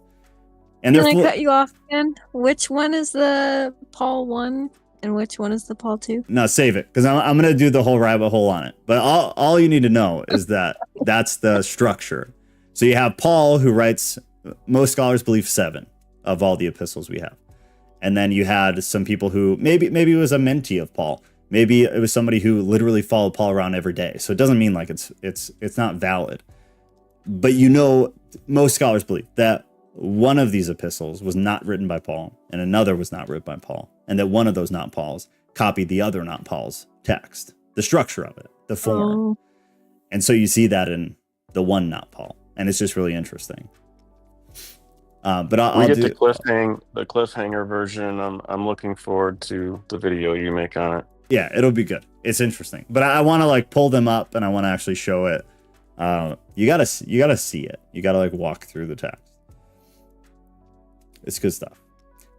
And Can I cut you off again? Which one is the Paul 1 and which one is the Paul 2? No, save it, because I'm going to do the whole rabbit hole on it. But all you need to know is that that's the structure. So you have Paul, who writes, most scholars believe 7 of all the epistles we have. And then you had some people who maybe it was a mentee of Paul. Maybe it was somebody who literally followed Paul around every day. So it doesn't mean like it's not valid. But most scholars believe that one of these epistles was not written by Paul and another was not written by Paul. And that one of those not Paul's copied the other not Paul's text, the structure of it, the form. Oh. And so you see that in the one not Paul. And it's just really interesting. But I'll get do the cliffhanger version. I'm looking forward to the video you make on it. Yeah, it'll be good. It's interesting. But I want to like pull them up and I want to actually show it You gotta see it. You gotta like walk through the text. It's good stuff.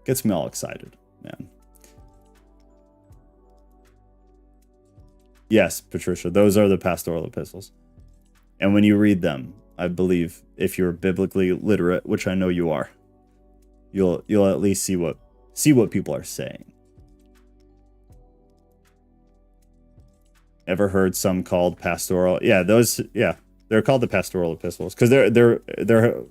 Gets me all excited, man. Yes, Patricia, those are the pastoral epistles. And when you read them, I believe if you're biblically literate, which I know you are, you'll at least see what people are saying. Ever heard some called pastoral? Yeah, they're called the pastoral epistles because they're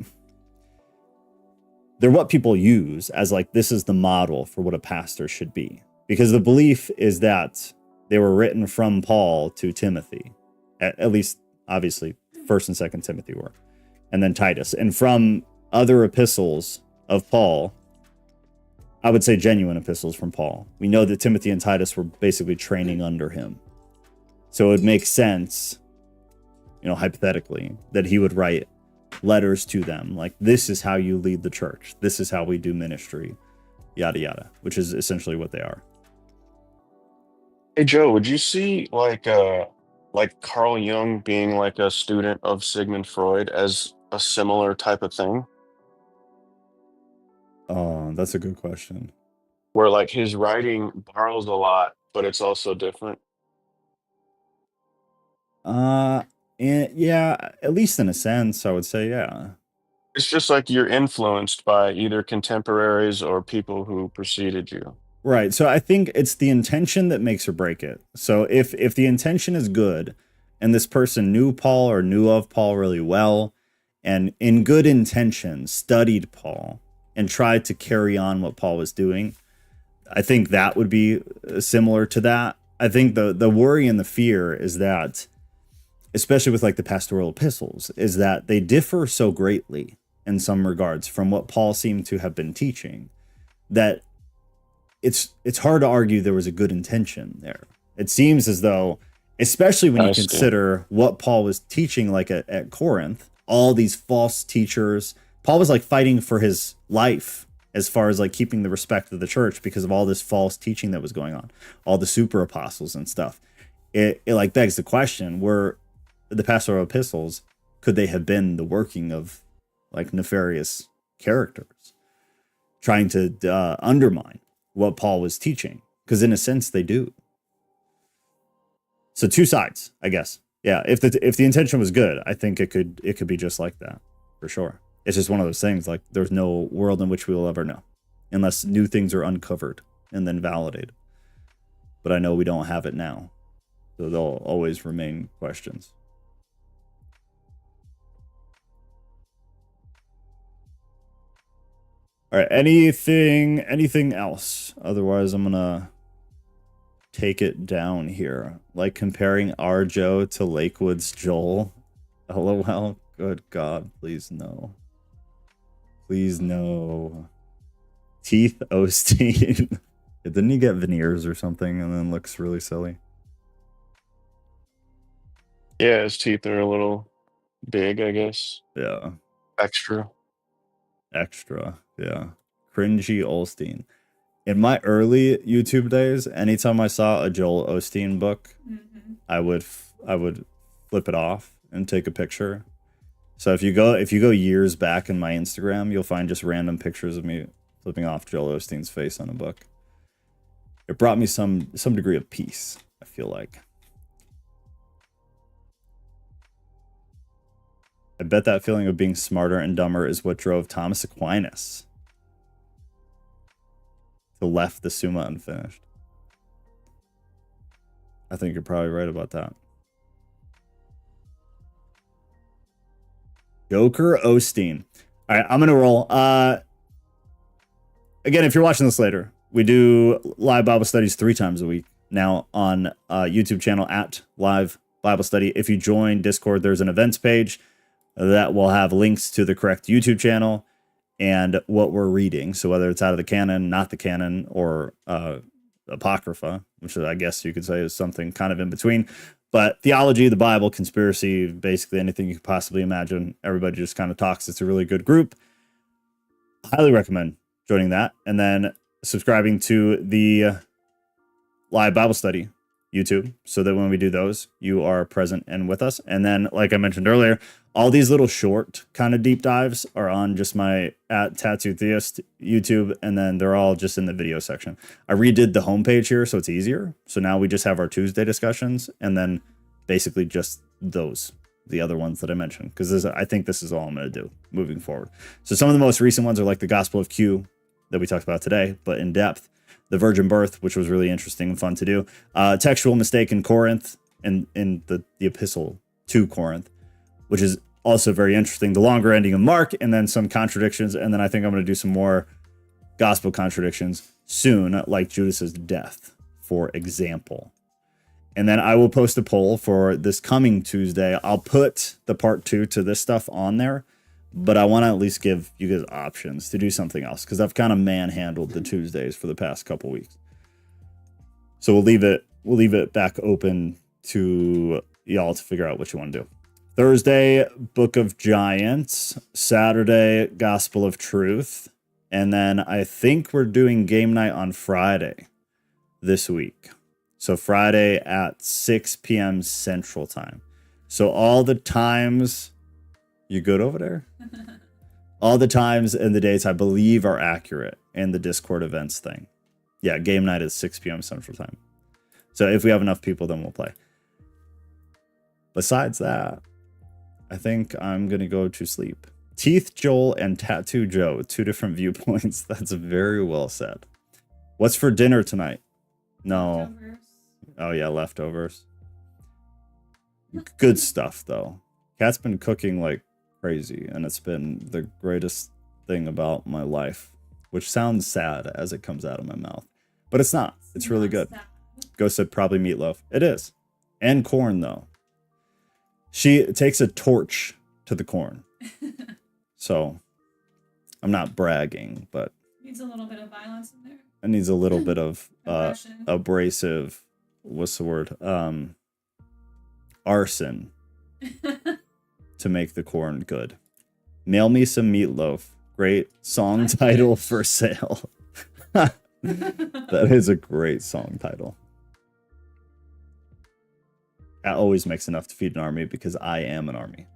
what people use as like this is the model for what a pastor should be. Because the belief is that they were written from Paul to Timothy, at least obviously 1st and 2nd Timothy were, and then Titus, and from other epistles of Paul. I would say genuine epistles from Paul. We know that Timothy and Titus were basically training under him. So it would make sense, hypothetically, that he would write letters to them. Like, this is how you lead the church. This is how we do ministry, yada, yada, which is essentially what they are. Hey Joe, would you see like Carl Jung being like a student of Sigmund Freud as a similar type of thing? Oh, that's a good question. Where like his writing borrows a lot, but it's also different. And yeah, at least in a sense, I would say, yeah. It's just like you're influenced by either contemporaries or people who preceded you. Right. So I think it's the intention that makes or break it. So if the intention is good and this person knew Paul or knew of Paul really well and in good intention studied Paul and tried to carry on what Paul was doing, I think that would be similar to that. I think the worry and the fear is that, especially with like the pastoral epistles, is that they differ so greatly in some regards from what Paul seemed to have been teaching that it's hard to argue there was a good intention there. It seems as though, especially when you consider what Paul was teaching, like at Corinth, all these false teachers. Paul was like fighting for his life as far as like keeping the respect of the church because of all this false teaching that was going on, all the super apostles and stuff. It like begs the question, were the pastoral epistles, could they have been the working of like nefarious characters trying to undermine what Paul was teaching? Because in a sense they do. So two sides, I guess. Yeah, if the intention was good, I think it could be just like that, for sure. It's just one of those things, like there's no world in which we will ever know unless new things are uncovered and then validated. But I know we don't have it now. So there'll always remain questions. All right, anything else? Otherwise, I'm gonna take it down here. Like comparing our Joe to Lakewood's Joel. LOL. Good God, please no. Please no. Teeth Osteen. Didn't he get veneers or something and then looks really silly? Yeah, his teeth are a little big, I guess. Yeah. Extra. Yeah. Cringy Olstein. In my early YouTube days, anytime I saw a Joel Osteen book, I would flip it off and take a picture. So if you go years back in my Instagram, you'll find just random pictures of me flipping off Joel Osteen's face on a book. It brought me some degree of peace, I feel like. I bet that feeling of being smarter and dumber is what drove Thomas Aquinas to left the Summa unfinished. I think you're probably right about that. Joker Osteen. All right, I'm going to roll. Again, if you're watching this later, we do live Bible studies 3 times a week now on YouTube channel at Live Bible Study. If you join Discord, there's an events page that will have links to the correct YouTube channel and what we're reading. So whether it's out of the canon, not the canon, or Apocrypha, which I guess you could say is something kind of in between. But theology, the Bible, conspiracy, basically anything you could possibly imagine. Everybody just kind of talks. It's a really good group. Highly recommend joining that. And then subscribing to the live Bible study YouTube, so that when we do those, you are present and with us. And then, like I mentioned earlier, all these little short kind of deep dives are on just my at Tattoo Theist YouTube, and then they're all just in the video section. I redid the homepage here, so it's easier. So now we just have our Tuesday discussions, and then basically just those, the other ones that I mentioned, because I think this is all I'm going to do moving forward. So some of the most recent ones are like the Gospel of Q that we talked about today, but in depth. The Virgin Birth, which was really interesting and fun to do. Textual mistake in Corinth, and in the epistle to Corinth, which is also very interesting. The longer ending of Mark, and then some contradictions. And then I think I'm going to do some more gospel contradictions soon, like Judas's death, for example. And then I will post a poll for this coming Tuesday. I'll put the part 2 to this stuff on there, but I want to at least give you guys options to do something else, because I've kind of manhandled the Tuesdays for the past couple weeks. So we'll leave it back open to y'all to figure out what you want to do. Thursday, Book of Giants. Saturday, Gospel of Truth. And then I think we're doing game night on Friday this week. So Friday at 6 p.m. Central Time. So all the times... You good over there? All the times and the dates I believe are accurate in the Discord events thing. Yeah, game night is 6 p.m. Central Time. So if we have enough people, then we'll play. Besides that, I think I'm going to go to sleep. Teeth Joel and Tattoo Joe, 2 different viewpoints. That's very well said. What's for dinner tonight? No. Leftovers. Oh, yeah, leftovers. Good stuff, though. Kat's been cooking like crazy, and it's been the greatest thing about my life, which sounds sad as it comes out of my mouth, but it's not. It's really good. Ghost said probably meatloaf. It is. And corn, though. She takes a torch to the corn. So I'm not bragging, but Needs a little bit of violence in there. it needs a little bit of Aggression. abrasive, what's the word, arson to make the corn good. Mail me some meatloaf. Great song title for sale. That is a great song title. That always makes enough to feed an army, because I am an army.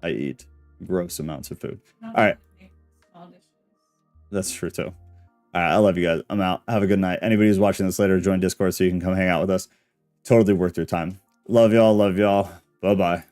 I eat gross amounts of food. Not All right. make small dishes. That's true too. All right, I love you guys. I'm out. Have a good night. Anybody who's watching this later, join Discord so you can come hang out with us. Totally worth your time. Love y'all. Love y'all. Bye-bye.